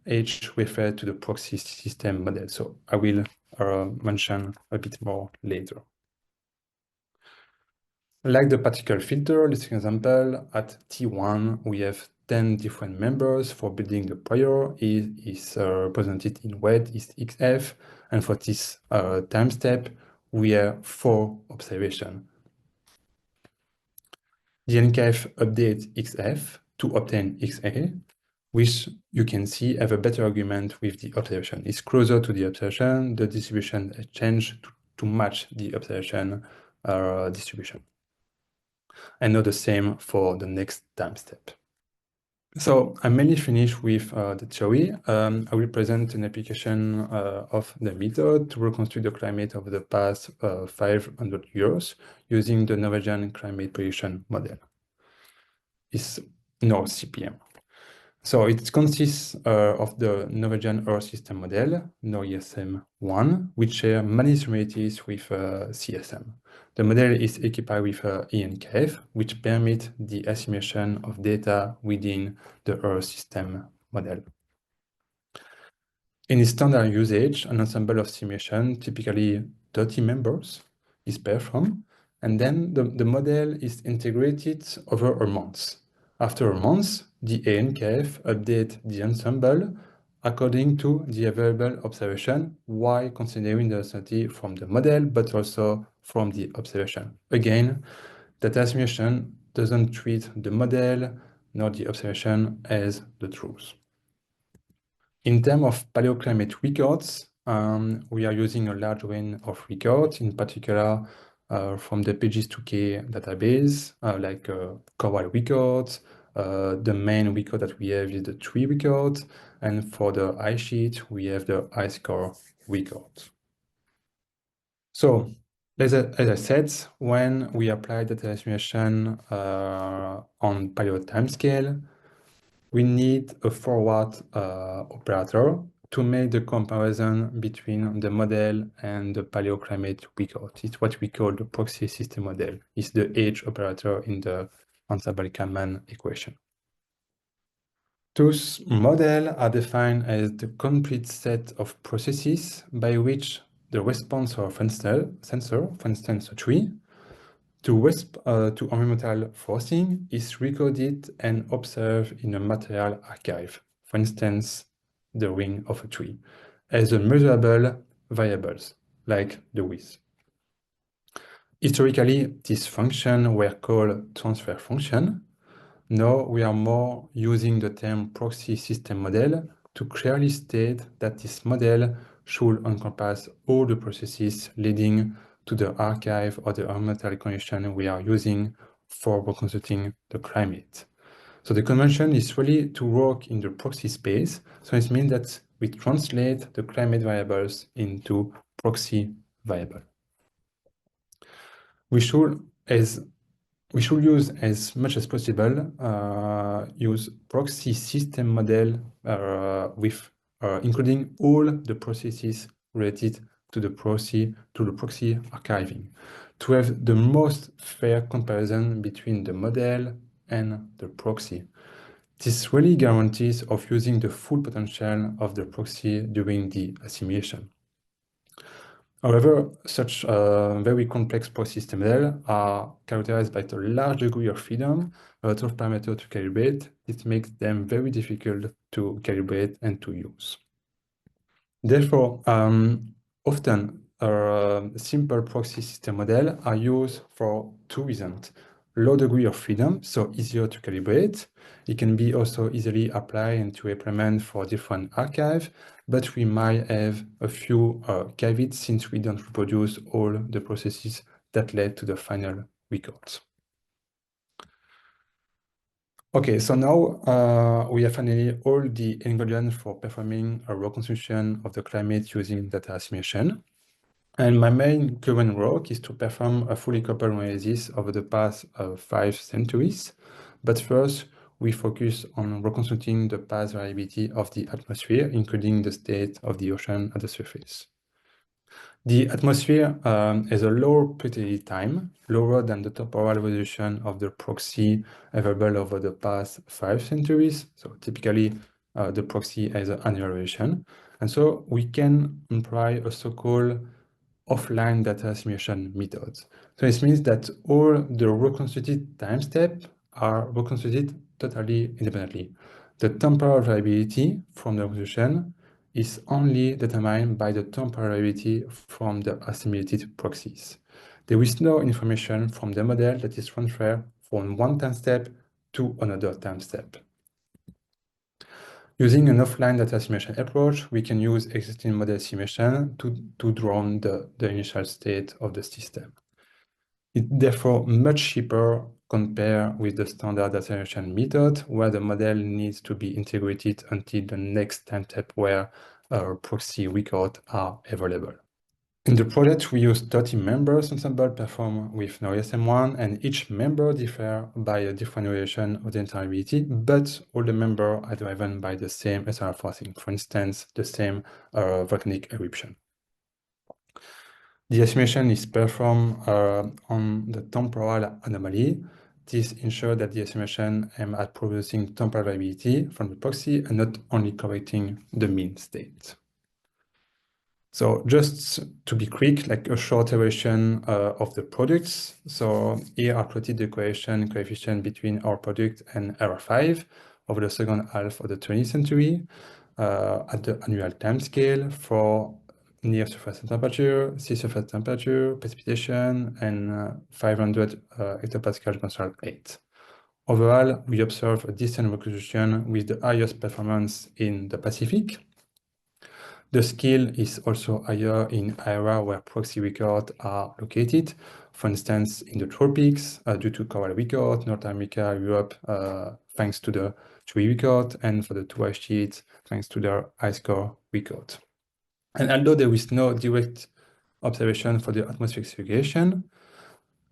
H refers to the proxy system model. So I will mention a bit more later. Like the particle filter, let's example, at T1, we have 10 different members. For building the prior is represented in red is XF. And for this time step, we have 4 observations. The ENKF updates XF to obtain XA, which you can see have a better argument with the observation. It's closer to the observation, the distribution has changed to match the observation distribution. And not the same for the next time step. So I'm mainly finished with the theory. I will present an application of the method to reconstruct the climate of the past 500 years using the Norwegian climate prediction model. It's NORCPM. So it consists of the Norwegian Earth System model, NORISM1, which share many similarities with CSM. The model is equipped with ENKF, which permits the assimilation of data within the Earth System model. In its standard usage, an ensemble of simulation, typically 30 members, is performed, and then the model is integrated over a month. After a month, the ENKF updates the ensemble according to the available observation while considering the uncertainty from the model, but also from the observation. Again, data assimilation doesn't treat the model nor the observation as the truth. In terms of paleoclimate records, we are using a large range of records, in particular from the PGS2K database, like coral records. The main record that we have is the tree record, and for the ice sheet, we have the ice core record. So, as I said, when we apply data assimilation on paleo timescale, we need a forward operator to make the comparison between the model and the paleoclimate record. It's what we call the proxy system model. It's the H operator in the Ansel-Kalman equation. Those models are defined as the complete set of processes by which the response of a sensor, for instance a tree, to environmental forcing is recorded and observed in a material archive, for instance, the ring of a tree, as a measurable variables, like the width. Historically, these functions were called transfer function. Now we are more using the term proxy system model to clearly state that this model should encompass all the processes leading to the archive or the environmental condition we are using for reconstructing the climate. So the convention is really to work in the proxy space. So it means that we translate the climate variables into proxy variable. We should use as much as possible use proxy system model with including all the processes related to the proxy archiving to have the most fair comparison between the model and the proxy. This really guarantees of using the full potential of the proxy during the assimilation. However, such very complex proxy system models are characterized by a large degree of freedom, a lot of parameters to calibrate. It makes them very difficult to calibrate and to use. Therefore, often simple proxy system models are used for two reasons. Low degree of freedom, so easier to calibrate. It can be also easily applied and to implement for different archives, but we might have a few caveats since we don't reproduce all the processes that led to the final records. Okay, so now we have finally all the ingredients for performing a reconstruction of the climate using data assimilation. And my main current work is to perform a fully coupled analysis over the past 5 centuries. But first, we focus on reconstructing the past variability of the atmosphere, including the state of the ocean at the surface. The atmosphere has a lower periodicity time, lower than the temporal resolution of the proxy available over the past 5 centuries. So typically, the proxy has an annual variation. And so we can employ a so-called offline data assimilation methods. So this means that all the reconstructed time steps are reconstructed totally independently. The temporal variability from the reconstruction is only determined by the temporal variability from the assimilated proxies. There is no information from the model that is transferred from one time step to another time step. Using an offline data assimilation approach, we can use existing model assimilation to draw on the initial state of the system. It's therefore much cheaper compared with the standard data assimilation method, where the model needs to be integrated until the next time step where our proxy records are available. In the project, we use 30 members ensemble performed with NORISM1, and each member differs by a different variation of the interoperability, but all the members are driven by the same external forcing, for instance, the same volcanic eruption. The assimilation is performed on the temporal anomaly. This ensures that the assimilation aims at producing temporal variability from the proxy and not only correcting the mean state. So just to be quick, like a short evaluation of the products. So here I plotted the coefficient between our product and ERA5 over the second half of the 20th century at the annual time scale for near surface temperature, sea surface temperature, precipitation, and 500 hectopascal constant rate. Overall, we observe a distant reconstruction with the highest performance in the Pacific. The scale is also higher in areas where proxy records are located, for instance, in the tropics due to coral record, North America, Europe, thanks to the tree record, and for the two ice sheets, thanks to the ice core record. And although there is no direct observation for the atmospheric circulation,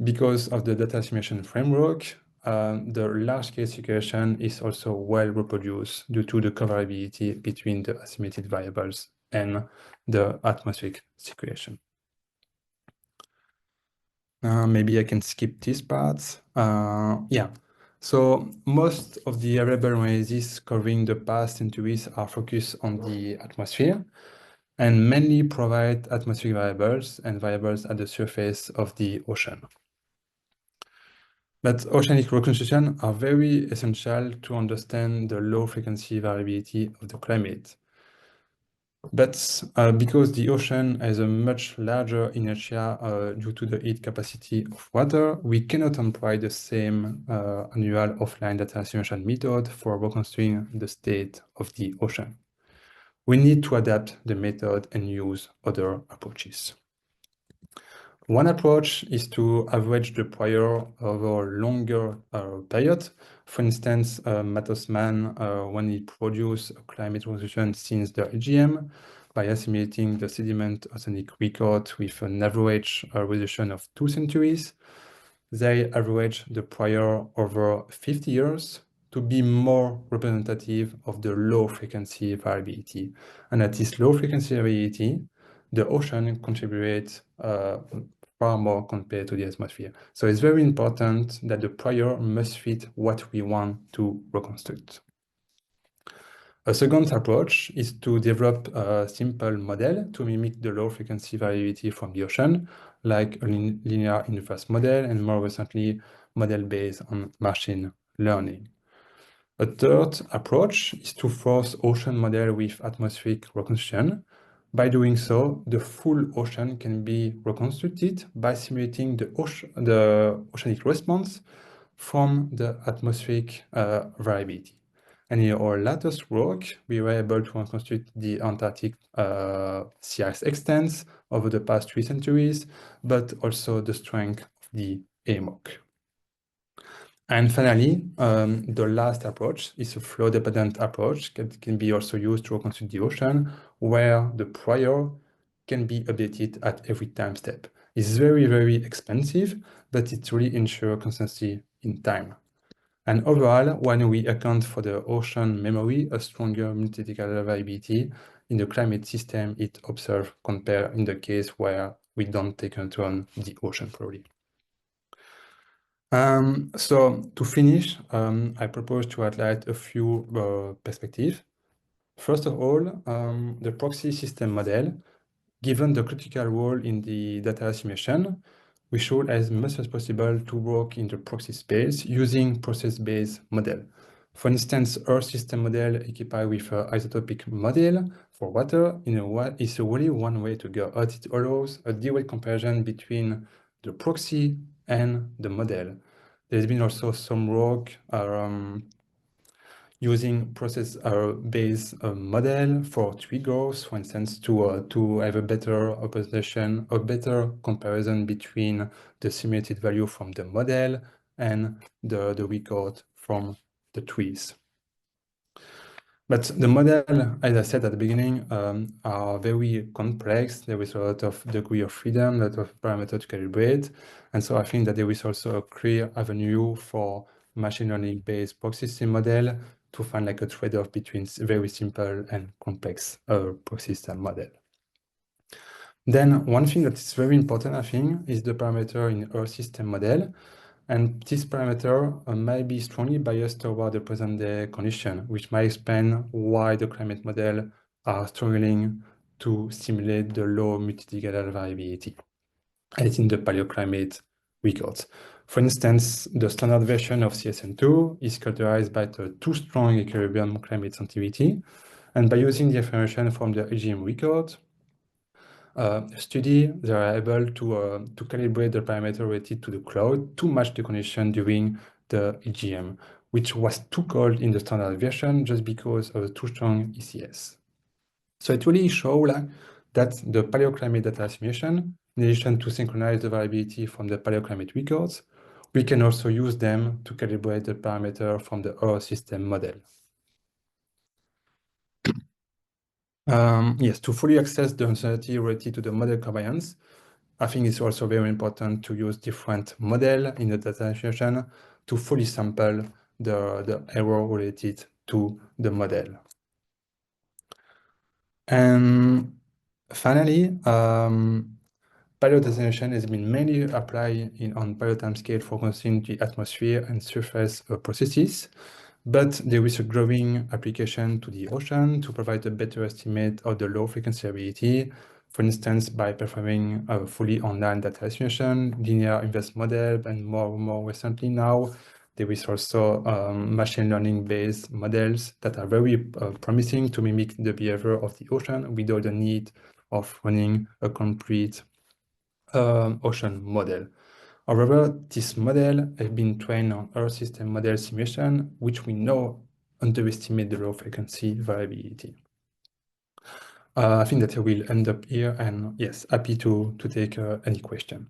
because of the data assimilation framework, the large-scale circulation is also well reproduced due to the comparability between the assimilated variables and the atmospheric circulation. Maybe I can skip this part. Yeah, so most of the available analyses covering the past centuries are focused on the atmosphere and mainly provide atmospheric variables and variables at the surface of the ocean. But oceanic reconstructions are very essential to understand the low frequency variability of the climate. But because the ocean has a much larger inertia due to the heat capacity of water, we cannot employ the same annual offline data estimation method for reconstructing the state of the ocean. We need to adapt the method and use other approaches. One approach is to average the prior over a longer period. For instance, Mattosman, when he produced a climate reconstruction since the EGM, by assimilating the sediment oceanic record with an average resolution of 2 centuries, they average the prior over 50 years to be more representative of the low frequency variability. And at this low frequency variability, the ocean contributes far more compared to the atmosphere. So it's very important that the prior must fit what we want to reconstruct. A second approach is to develop a simple model to mimic the low frequency variability from the ocean, like a linear inverse model, and more recently, model based on machine learning. A third approach is to force ocean model with atmospheric reconstruction. By doing so, the full ocean can be reconstructed by simulating the oceanic response from the atmospheric variability. And in our latest work, we were able to reconstruct the Antarctic sea ice extents over the past 3 centuries, but also the strength of the AMOC. And finally, the last approach is a flow-dependent approach that can be also used to reconstruct the ocean, where the prior can be updated at every time step. It's very, very expensive, but it really ensures consistency in time. And overall, when we account for the ocean memory, a stronger multi-decadal variability in the climate system it observed compared in the case where we don't take into account the ocean probably. So to finish, I propose to highlight a few perspectives. First of all, the proxy system model, given the critical role in the data estimation, we should as much as possible to work in the proxy space using process-based model. For instance, Earth system model equipped with an isotopic model for water is really one way to go. It allows a direct comparison between the proxy and the model. There's been also some work using process-based model for triggers, for instance, to have a better representation, a better comparison between the simulated value from the model and the record from the trees. But the model, as I said at the beginning, are very complex. There is a lot of degree of freedom, a lot of parameters to calibrate. And so I think that there is also a clear avenue for machine learning based proxy system model to find like a trade-off between very simple and complex proxy system model. Then one thing that is very important, I think, is the parameter in Earth system model. And this parameter might be strongly biased toward the present day condition, which might explain why the climate model are struggling to simulate the low multi-decadal variability as in the Paleoclimate records. For instance, the standard version of CSN2 is characterized by the too strong equilibrium climate sensitivity. And by using the information from the EGM record study, they are able to calibrate the parameter related to the cloud to match the condition during the EGM, which was too cold in the standard version just because of the too strong ECS. So it really shows that the paleoclimate data estimation, in addition to synchronize the variability from the paleoclimate records, we can also use them to calibrate the parameter from the Earth system model. Yes, to fully access the uncertainty related to the model covariance, I think it's also very important to use different model in the data estimation to fully sample the error related to the model. And finally, paleo designation has been mainly applied on paleo time scale for considering the atmosphere and surface processes, but there is a growing application to the ocean to provide a better estimate of the low frequency variability. for instance, by performing a fully online data estimation, linear inverse model, and more recently now, there is also machine learning-based models that are very promising to mimic the behavior of the ocean without the need of running a complete ocean model. However, this model has been trained on Earth system model simulation, which we know underestimate the low frequency variability. I think that I will end up here, and yes, happy to take any question.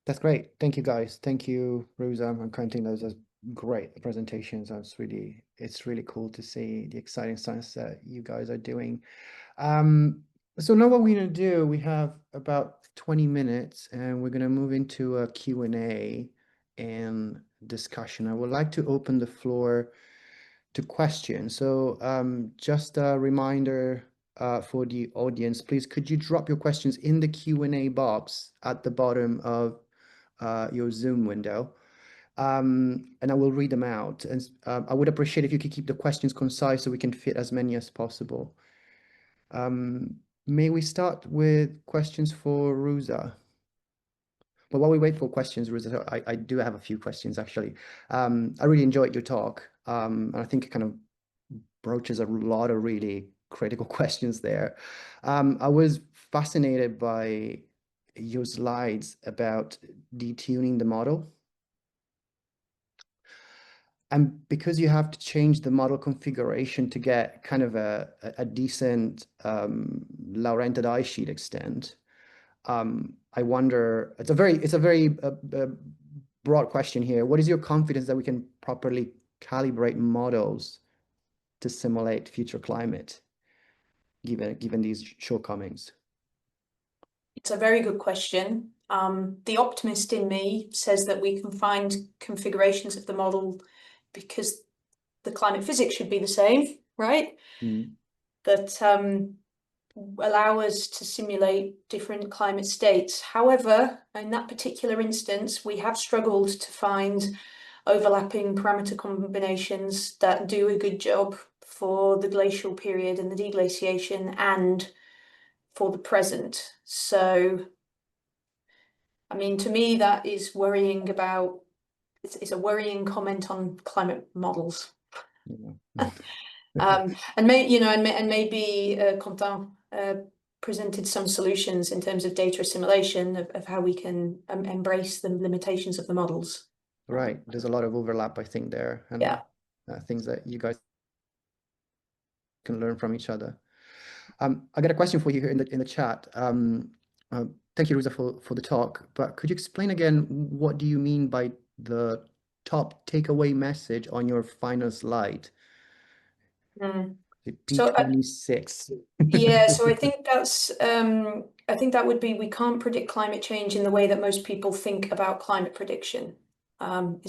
That's great. Thank you, guys. Thank you, Rosa and Quentin. Those are great presentations. It's really cool to see the exciting science that you guys are doing. So now what we're going to do, we have about 20 minutes and we're going to move into a Q&A and discussion. I would like to open the floor to questions. So just a reminder for the audience, please, could you drop your questions in the Q&A box at the bottom of your Zoom window? And I will read them out. And I would appreciate if you could keep the questions concise so we can fit as many as possible. May we start with questions for Rosa? But while we wait for questions, Rosa, I do have a few questions, actually. I really enjoyed your talk. And I think it kind of broaches a lot of really critical questions there. I was fascinated by your slides about detuning the model. And because you have to change the model configuration to get kind of a decent Laurentid ice sheet extent, I wonder, it's a very broad question here. What is your confidence that we can properly calibrate models to simulate future climate, given these shortcomings? It's a very good question. The optimist in me says that we can find configurations of the model because the climate physics should be the same, right? That allow us to simulate different climate states. However, in that particular instance, we have struggled to find overlapping parameter combinations that do a good job for the glacial period and the deglaciation and for the present. So, I mean, to me, that is worrying about, it's a worrying comment on climate models. And maybe Quentin presented some solutions in terms of data assimilation of how we can embrace the limitations of the models. Right. There's a lot of overlap, I think, there, and things that you guys can learn from each other. I got a question for you here in the chat. Thank you, Rosa, for the talk. But could you explain again, what do you mean by the top takeaway message on your final slide? P26. So I think that's I think that would be, we can't predict climate change in the way that most people think about climate prediction. I'm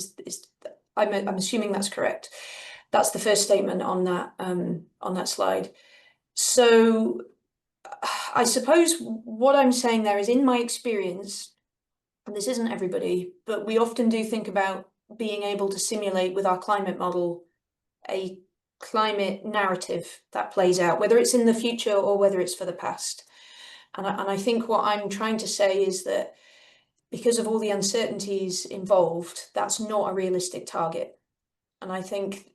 assuming that's correct. That's the first statement on that slide. So I suppose what I'm saying there is, in my experience, and this isn't everybody, but we often do think about being able to simulate with our climate model a climate narrative that plays out, whether it's in the future or whether it's for the past. And I think what I'm trying to say is that because of all the uncertainties involved, that's not a realistic target. And I think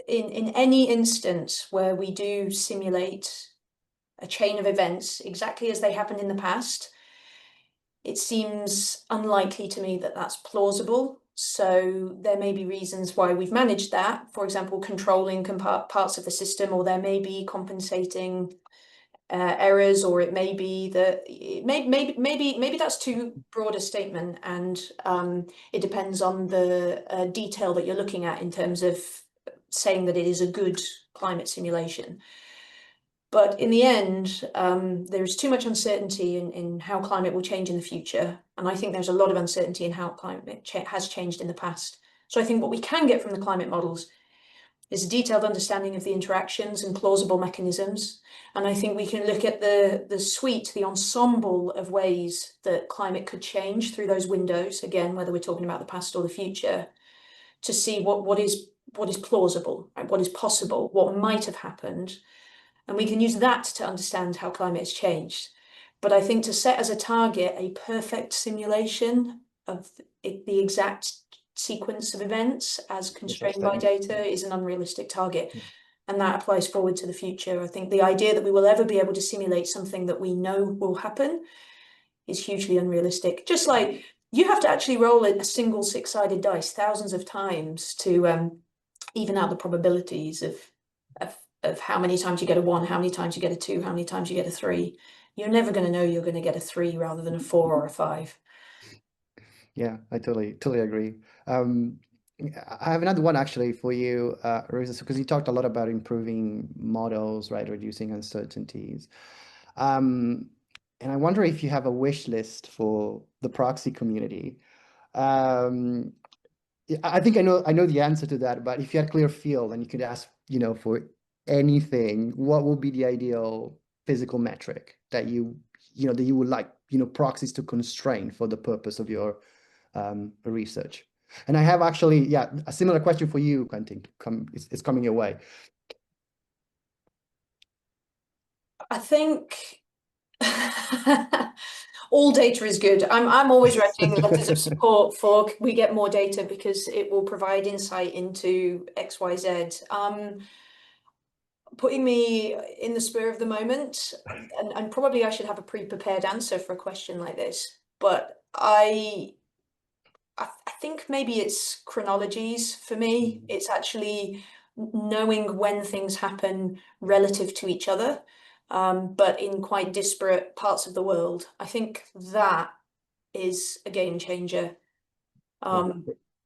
in any instance where we do simulate a chain of events exactly as they happened in the past, it seems unlikely to me that that's plausible. So there may be reasons why we've managed that, for example, controlling parts of the system, or there may be compensating errors, or it may be that maybe that's too broad a statement, and it depends on the detail that you're looking at in terms of saying that it is a good climate simulation. But in the end, there is too much uncertainty in how climate will change in the future. And I think there's a lot of uncertainty in how climate has changed in the past. So I think what we can get from the climate models is a detailed understanding of the interactions and plausible mechanisms. And I think we can look at the suite, the ensemble of ways that climate could change through those windows, again, whether we're talking about the past or the future, to see what is plausible, right? What is possible, what might have happened. And we can use that to understand how climate has changed. But I think to set as a target a perfect simulation of the exact sequence of events as constrained by data is an unrealistic target. Yeah. And that applies forward to the future. I think the idea that we will ever be able to simulate something that we know will happen is hugely unrealistic. Just like you have to actually roll a single six-sided dice thousands of times to even out the probabilities of how many times you get a 1, how many times you get a 2, how many times you get a 3. You're never going to know you're going to get a 3 rather than a 4 or a 5. Yeah, I totally agree. I have another one actually for you, Rosa, because you talked a lot about improving models, right? Reducing uncertainties. And I wonder if you have a wish list for the proxy community. I think I know the answer to that, but if you had a clear field and you could ask, for anything, what would be the ideal physical metric that you would like, proxies to constrain for the purpose of your research? And I have actually, a similar question for you, Quentin. It's coming your way. I think all data is good. I'm always writing letters of support for we get more data because it will provide insight into X, Y, Z. Putting me in the spur of the moment, and probably I should have a pre-prepared answer for a question like this, but I think maybe it's chronologies for me. It's actually knowing when things happen relative to each other, but in quite disparate parts of the world. I think that is a game changer.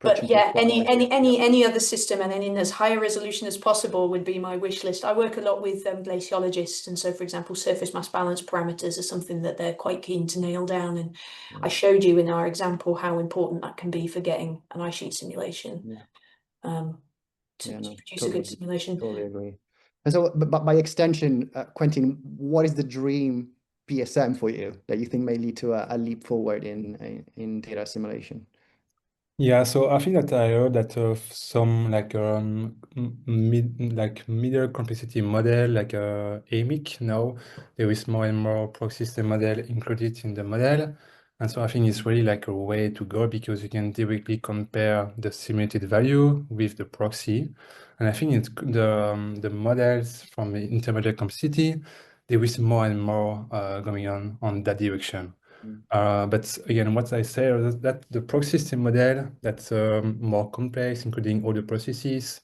But yeah, any other system and in as high a resolution as possible would be my wish list. I work a lot with glaciologists, and so for example, surface mass balance parameters are something that they're quite keen to nail down. And I showed you in our example how important that can be for getting an ice sheet simulation. To produce a good simulation. Totally agree. And so, but by extension, Quentin, what is the dream PSM for you that you think may lead to a leap forward in data assimilation? Yeah, so I think that I heard that some middle complexity model like AMIC now there is more and more proxy system model included in the model, and so I think it's really like a way to go because you can directly compare the simulated value with the proxy, and I think it's the models from the intermediate complexity there is more and more going on that direction. But again, what I say is that the proxy system model that's more complex, including all the processes,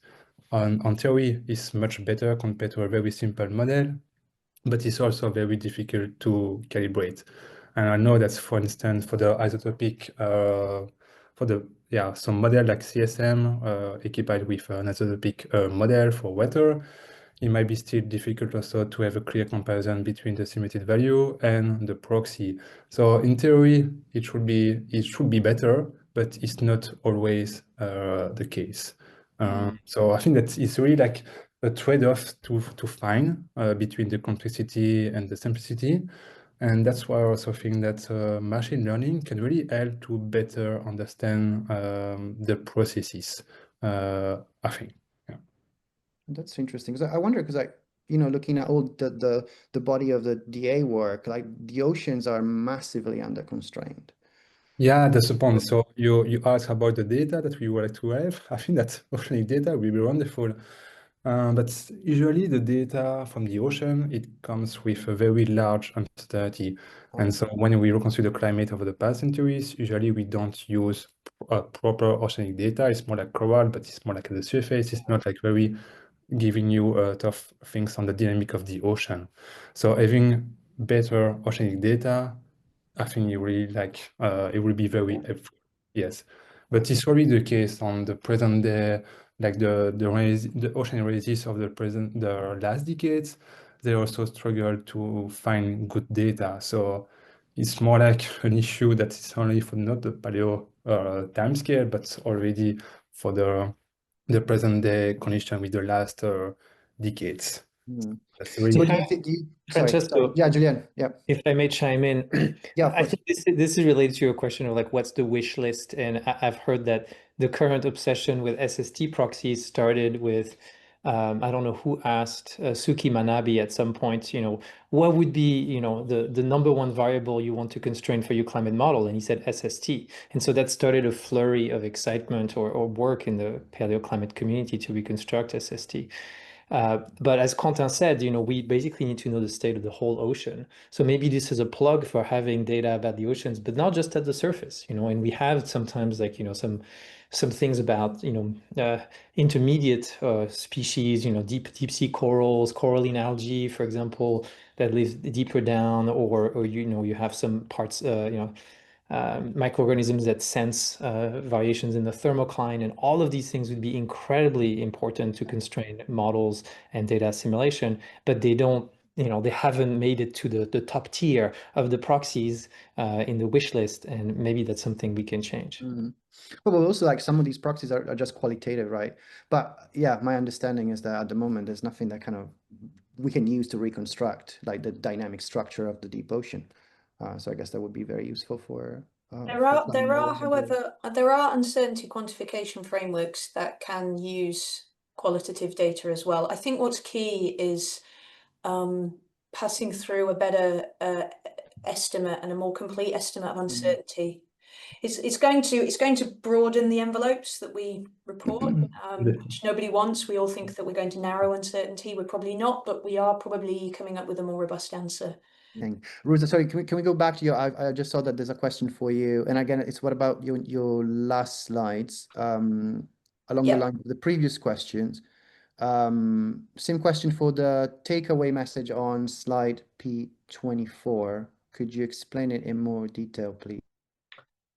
on theory is much better compared to a very simple model, but it's also very difficult to calibrate. And I know that, for instance, for the isotopic, some model like CSM equipped with an isotopic model for water, it might be still difficult also to have a clear comparison between the simulated value and the proxy. So in theory, it should be better, but it's not always the case. So I think that it's really like a trade-off to find between the complexity and the simplicity. And that's why I also think that machine learning can really help to better understand the processes, I think. That's interesting. Because I wonder, because looking at all the body of the DA work, like the oceans are massively under constrained. Yeah, that's the point. So you ask about the data that we would like to have. I think that oceanic data will be wonderful. But usually the data from the ocean, it comes with a very large uncertainty. And so when we reconsider the climate over the past centuries, usually we don't use proper oceanic data. It's more like coral, but it's more like at the surface. It's not like very giving you tough things on the dynamic of the ocean. So having better oceanic data, I think it really it will be very helpful. Yes, but it's already the case on the present day, like the ocean releases of the last decades. They also struggle to find good data. So it's more like an issue that is only for not the paleo timescale, but already for the present day condition with the last decades. That's really. So what do you think? Francesco, yeah, Julian. Yeah. If I may chime in, Yeah, of I course. think this is related to your question of like what's the wish list, and I've heard that the current obsession with SST proxies started with I don't know who asked Suki Manabe at some point, what would be, the number one variable you want to constrain for your climate model? And he said SST. And so that started a flurry of excitement or work in the paleoclimate community to reconstruct SST. But as Quentin said, we basically need to know the state of the whole ocean. So maybe this is a plug for having data about the oceans, but not just at the surface, and we have sometimes like, some things about, intermediate species, deep sea corals, coralline algae, for example, that live deeper down, or you have some parts, microorganisms that sense variations in the thermocline, and all of these things would be incredibly important to constrain models and data assimilation, but they don't, they haven't made it to the top tier of the proxies in the wish list, and maybe that's something we can change. But also, like, some of these proxies are just qualitative, right? But yeah, my understanding is that at the moment there's nothing that kind of we can use to reconstruct like the dynamic structure of the deep ocean. So I guess that would be very useful for There are, however, there are uncertainty quantification frameworks that can use qualitative data as well. I think what's key is passing through a better estimate and a more complete estimate of uncertainty. It's going to broaden the envelopes that we report, which nobody wants. We all think that we're going to narrow uncertainty. We're probably not, but we are probably coming up with a more robust answer. Rosa, sorry, can we go back to your, I just saw that there's a question for you. And again, it's what about your last slides, along the line of the previous questions. Same question for the takeaway message on slide P24. Could you explain it in more detail, please?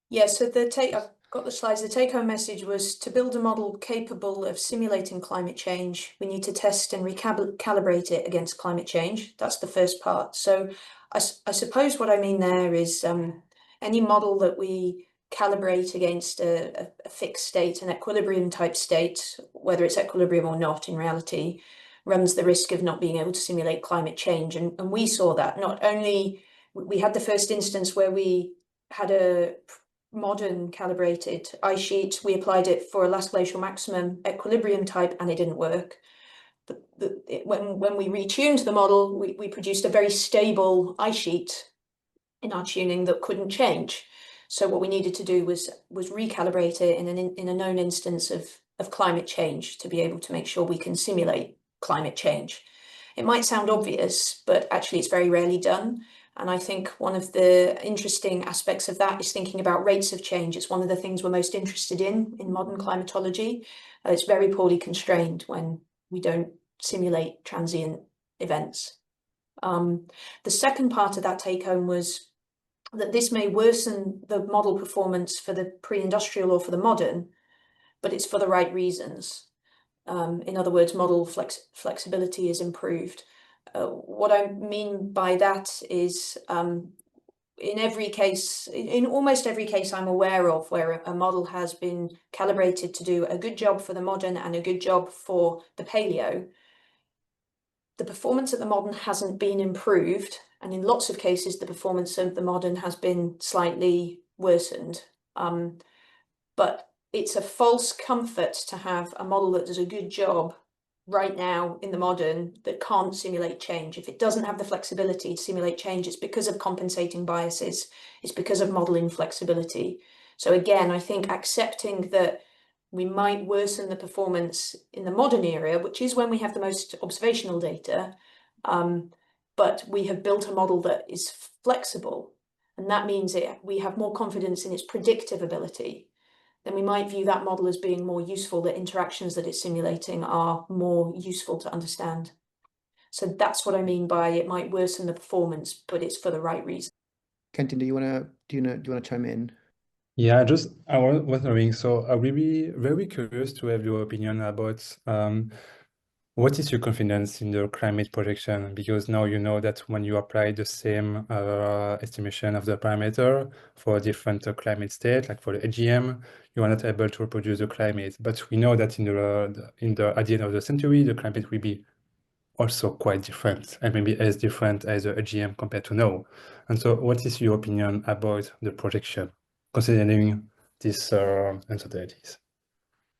Yeah, so I've got the slides. The take-home message was to build a model capable of simulating climate change. We need to test and recalibrate it against climate change. That's the first part. So I suppose what I mean there is any model that we calibrate against a fixed state, an equilibrium type state, whether it's equilibrium or not in reality, runs the risk of not being able to simulate climate change. And we saw that. Not only we had the first instance where we had a modern calibrated ice sheet, we applied it for a last glacial maximum equilibrium type and it didn't work. But when we retuned the model, we produced a very stable ice sheet in our tuning that couldn't change. So what we needed to do was recalibrate it in a known instance of climate change to be able to make sure we can simulate climate change. It might sound obvious, but actually it's very rarely done. And I think one of the interesting aspects of that is thinking about rates of change. It's one of the things we're most interested in modern climatology. It's very poorly constrained when we don't simulate transient events. The second part of that take home was that this may worsen the model performance for the pre-industrial or for the modern, but it's for the right reasons. In other words, model flexibility is improved. What I mean by that is in almost every case I'm aware of where a model has been calibrated to do a good job for the modern and a good job for the paleo, the performance of the modern hasn't been improved, and in lots of cases the performance of the modern has been slightly worsened. But it's a false comfort to have a model that does a good job right now in the modern that can't simulate change. If it doesn't have the flexibility to simulate change, it's because of compensating biases. It's because of model inflexibility. So again, I think accepting that we might worsen the performance in the modern era, which is when we have the most observational data, but we have built a model that is flexible, and that means we have more confidence in its predictive ability. Then we might view that model as being more useful, the interactions that it's simulating are more useful to understand. So that's what I mean by it might worsen the performance, but it's for the right reason. Kenton, do you want to chime in? Yeah, I was wondering, so I will be very curious to have your opinion about what is your confidence in the climate projection? Because now you know that when you apply the same estimation of the parameter for a different climate state, like for the AGM, you are not able to reproduce the climate. But we know that at the end of the century, the climate will be also quite different, and maybe as different as the AGM compared to now. And so what is your opinion about the projection, considering these uncertainties?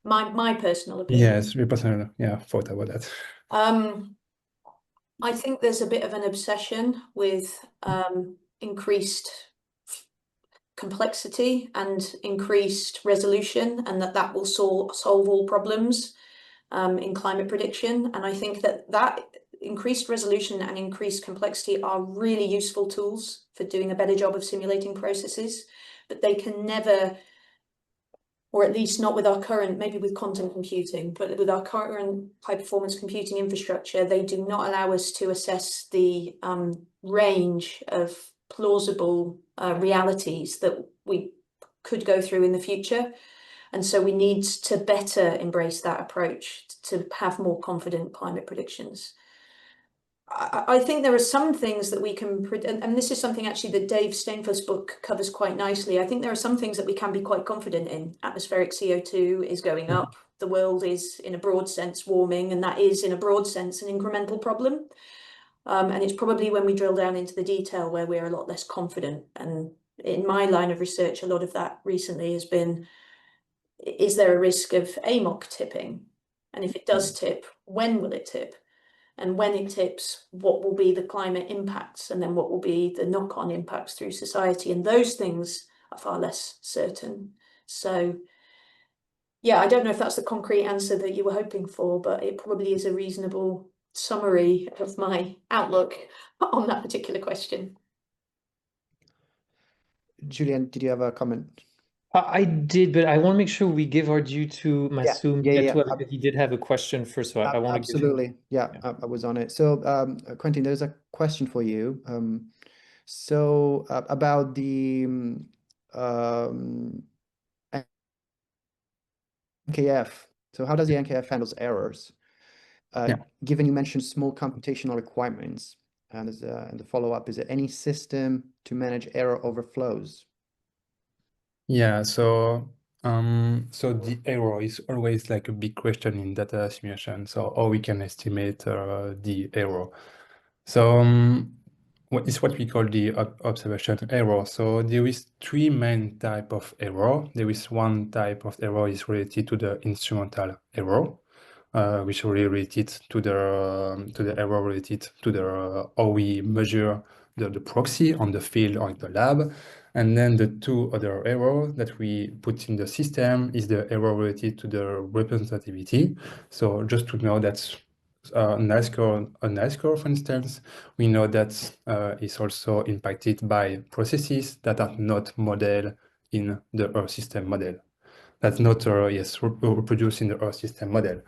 My personal opinion. Yes, we personally, yeah, thought about that. I think there's a bit of an obsession with increased complexity and increased resolution, and that will solve all problems in climate prediction. And I think that increased resolution and increased complexity are really useful tools for doing a better job of simulating processes, but they can never, or at least not with our current, maybe with quantum computing, but with our current high performance computing infrastructure, they do not allow us to assess the range of plausible realities that we could go through in the future. And so we need to better embrace that approach to have more confident climate predictions. I think there are some things that we can, and this is something actually that Dave Steinfurth's book covers quite nicely. I think there are some things that we can be quite confident in. Atmospheric CO2 is going up. The world is, in a broad sense, warming, and that is, in a broad sense, an incremental problem. And it's probably when we drill down into the detail where we're a lot less confident. And in my line of research, a lot of that recently has been, is there a risk of AMOC tipping? And if it does tip, when will it tip? And when it tips, what will be the climate impacts? And then what will be the knock-on impacts through society? And those things are far less certain. So yeah, I don't know if that's the concrete answer that you were hoping for, but it probably is a reasonable summary of my outlook on that particular question. Julian, did you have a comment? I did, but I want to make sure we give our due to Massoum Yeah. because he did have a question first, so I want to give him. Absolutely. Yeah, I was on it. So, Quentin, there's a question for you. About the NKF. So how does the NKF handles errors? Given you mentioned small computational requirements, and the follow-up, is there any system to manage error overflows? Yeah, so the error is always like a big question in data simulation. So how we can estimate the error. So what is what we call the observation error. So there is three main type of error. There is one type of error is related to the instrumental error, which is related to the error related to the how we measure the proxy on the field or in the lab. And then the two other errors that we put in the system is the error related to the representativity. So just to know that a nice score, for instance, we know that is also impacted by processes that are not modeled in the Earth system model. That's not reproduced in the Earth system model.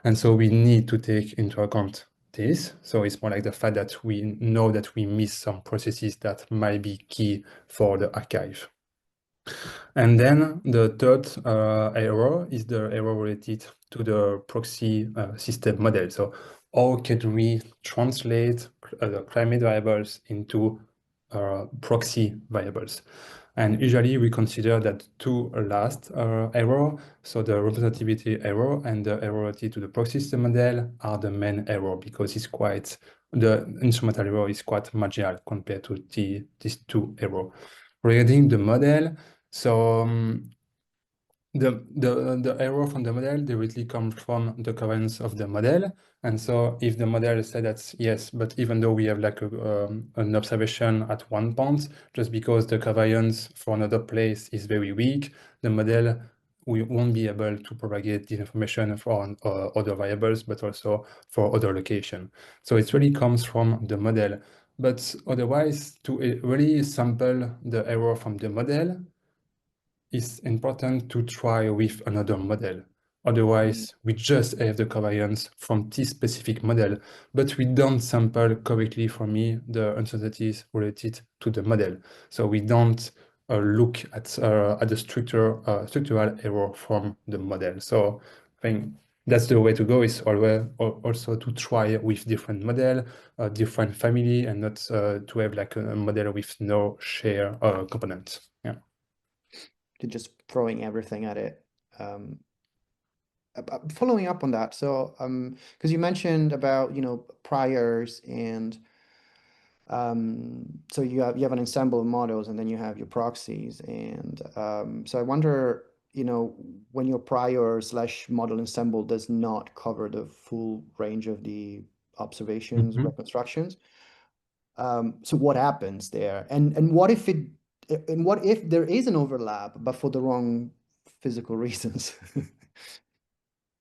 And so we need to take into account this. So it's more like the fact that we know that we miss some processes that might be key for the archive. And then the third error is the error related to the proxy system model. So how can we translate the climate variables into proxy variables? And usually we consider that two last error, so the representativity error and the error related to the proxy system model are the main error, because it's quite, the instrumental error is quite marginal compared to these two errors. Regarding the model, so the error from the model directly comes from the covariance of the model. And so if the model said that, yes, but even though we have like an observation at one point, just because the covariance for another place is very weak, the model, we won't be able to propagate this information for other variables, but also for other location. So it really comes from the model. But otherwise, to really sample the error from the model, it's important to try with another model. Otherwise, we just have the covariance from this specific model, but we don't sample correctly for me the uncertainties related to the model. So we don't look at the structural error from the model. So I think that's the way to go, is always also to try with different model, different family, and not to have like a model with no share component. Yeah. To just throwing everything at it. Following up on that, so because you mentioned about priors, and so you have an ensemble of models, and then you have your proxies, and so I wonder you know, when your prior / model ensemble does not cover the full range of the observations, reconstructions. So what happens there? And what if there is an overlap, but for the wrong physical reasons?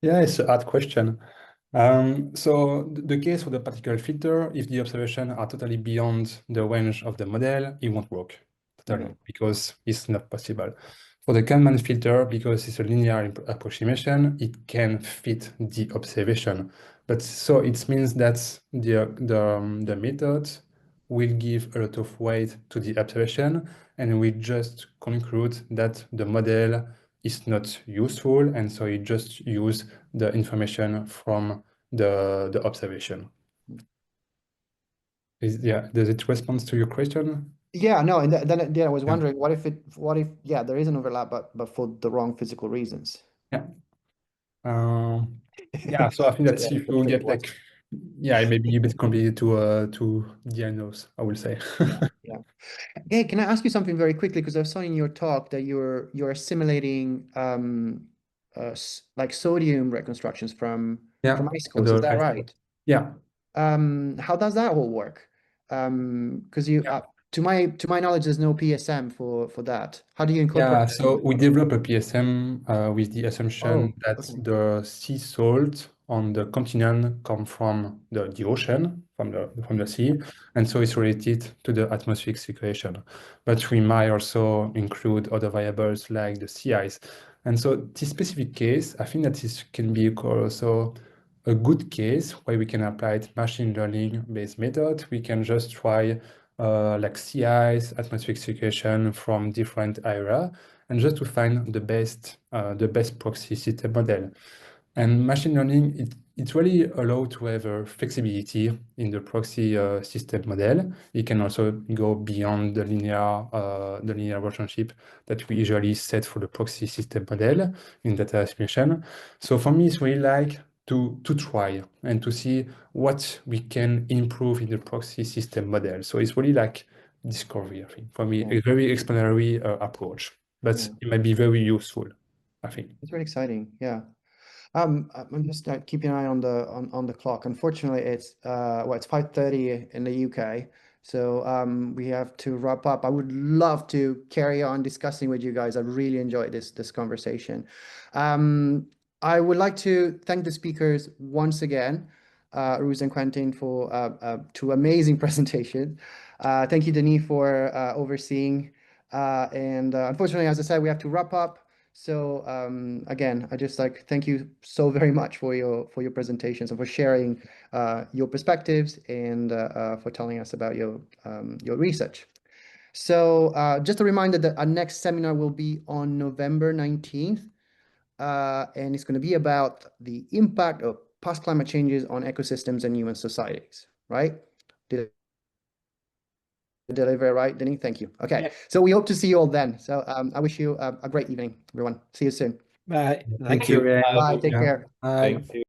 Yeah, it's a hard question. So the case for the particle filter, if the observations are totally beyond the range of the model, it won't work totally because it's not possible. For the Kalman filter, because it's a linear approximation, it can fit the observation. But so it means that the method will give a lot of weight to the observation, and we just conclude that the model is not useful, and so you just use the information from the observation. Does it respond to your question? Yeah, no, and then I was wondering, what if there is an overlap, but for the wrong physical reasons? Yeah. Yeah, so I think that's if you get like, it may be a bit complicated to diagnose, I will say. Yeah. Hey, can I ask you something very quickly? Because I saw in your talk that you're assimilating like sodium reconstructions from ice cores. Is that right? Yeah. How does that all work? Because to my knowledge, there's no PSM for that. How do you incorporate? Yeah, so we develop a PSM with the assumption that the sea salt on the continent come from the ocean, from the sea, and so it's related to the atmospheric circulation. But we might also include other variables like the sea ice. And so this specific case, I think that this can be also a good case where we can apply machine learning based method. We can just try like sea ice, atmospheric circulation from different area, and just to find the best proxy system model. And machine learning, it really allows to have a flexibility in the proxy system model. It can also go beyond the linear relationship that we usually set for the proxy system model in data assimilation. So for me, it's really like to try and to see what we can improve in the proxy system model. So it's really like discovery, I think, for me, a very explanatory approach, but it might be very useful, I think. It's very exciting. Yeah. I'm just keeping an eye on the clock. Unfortunately, it's 5:30 in the UK, so we have to wrap up. I would love to carry on discussing with you guys. I really enjoyed this conversation. I would like to thank the speakers once again, Ruz and Quentin, for two amazing presentations. Thank you, Denis, for overseeing. And unfortunately, as I said, we have to wrap up. So again, I just thank you so very much for your presentations and for sharing your perspectives and for telling us about your research. So just a reminder that our next seminar will be on November 19th, and it's going to be about the impact of past climate changes on ecosystems and human societies, right? Did I deliver it right, Denis? Thank you. Okay, yeah. So we hope to see you all then. So I wish you a great evening, everyone. See you soon. Bye. Thank you. Bye. Take care. Bye.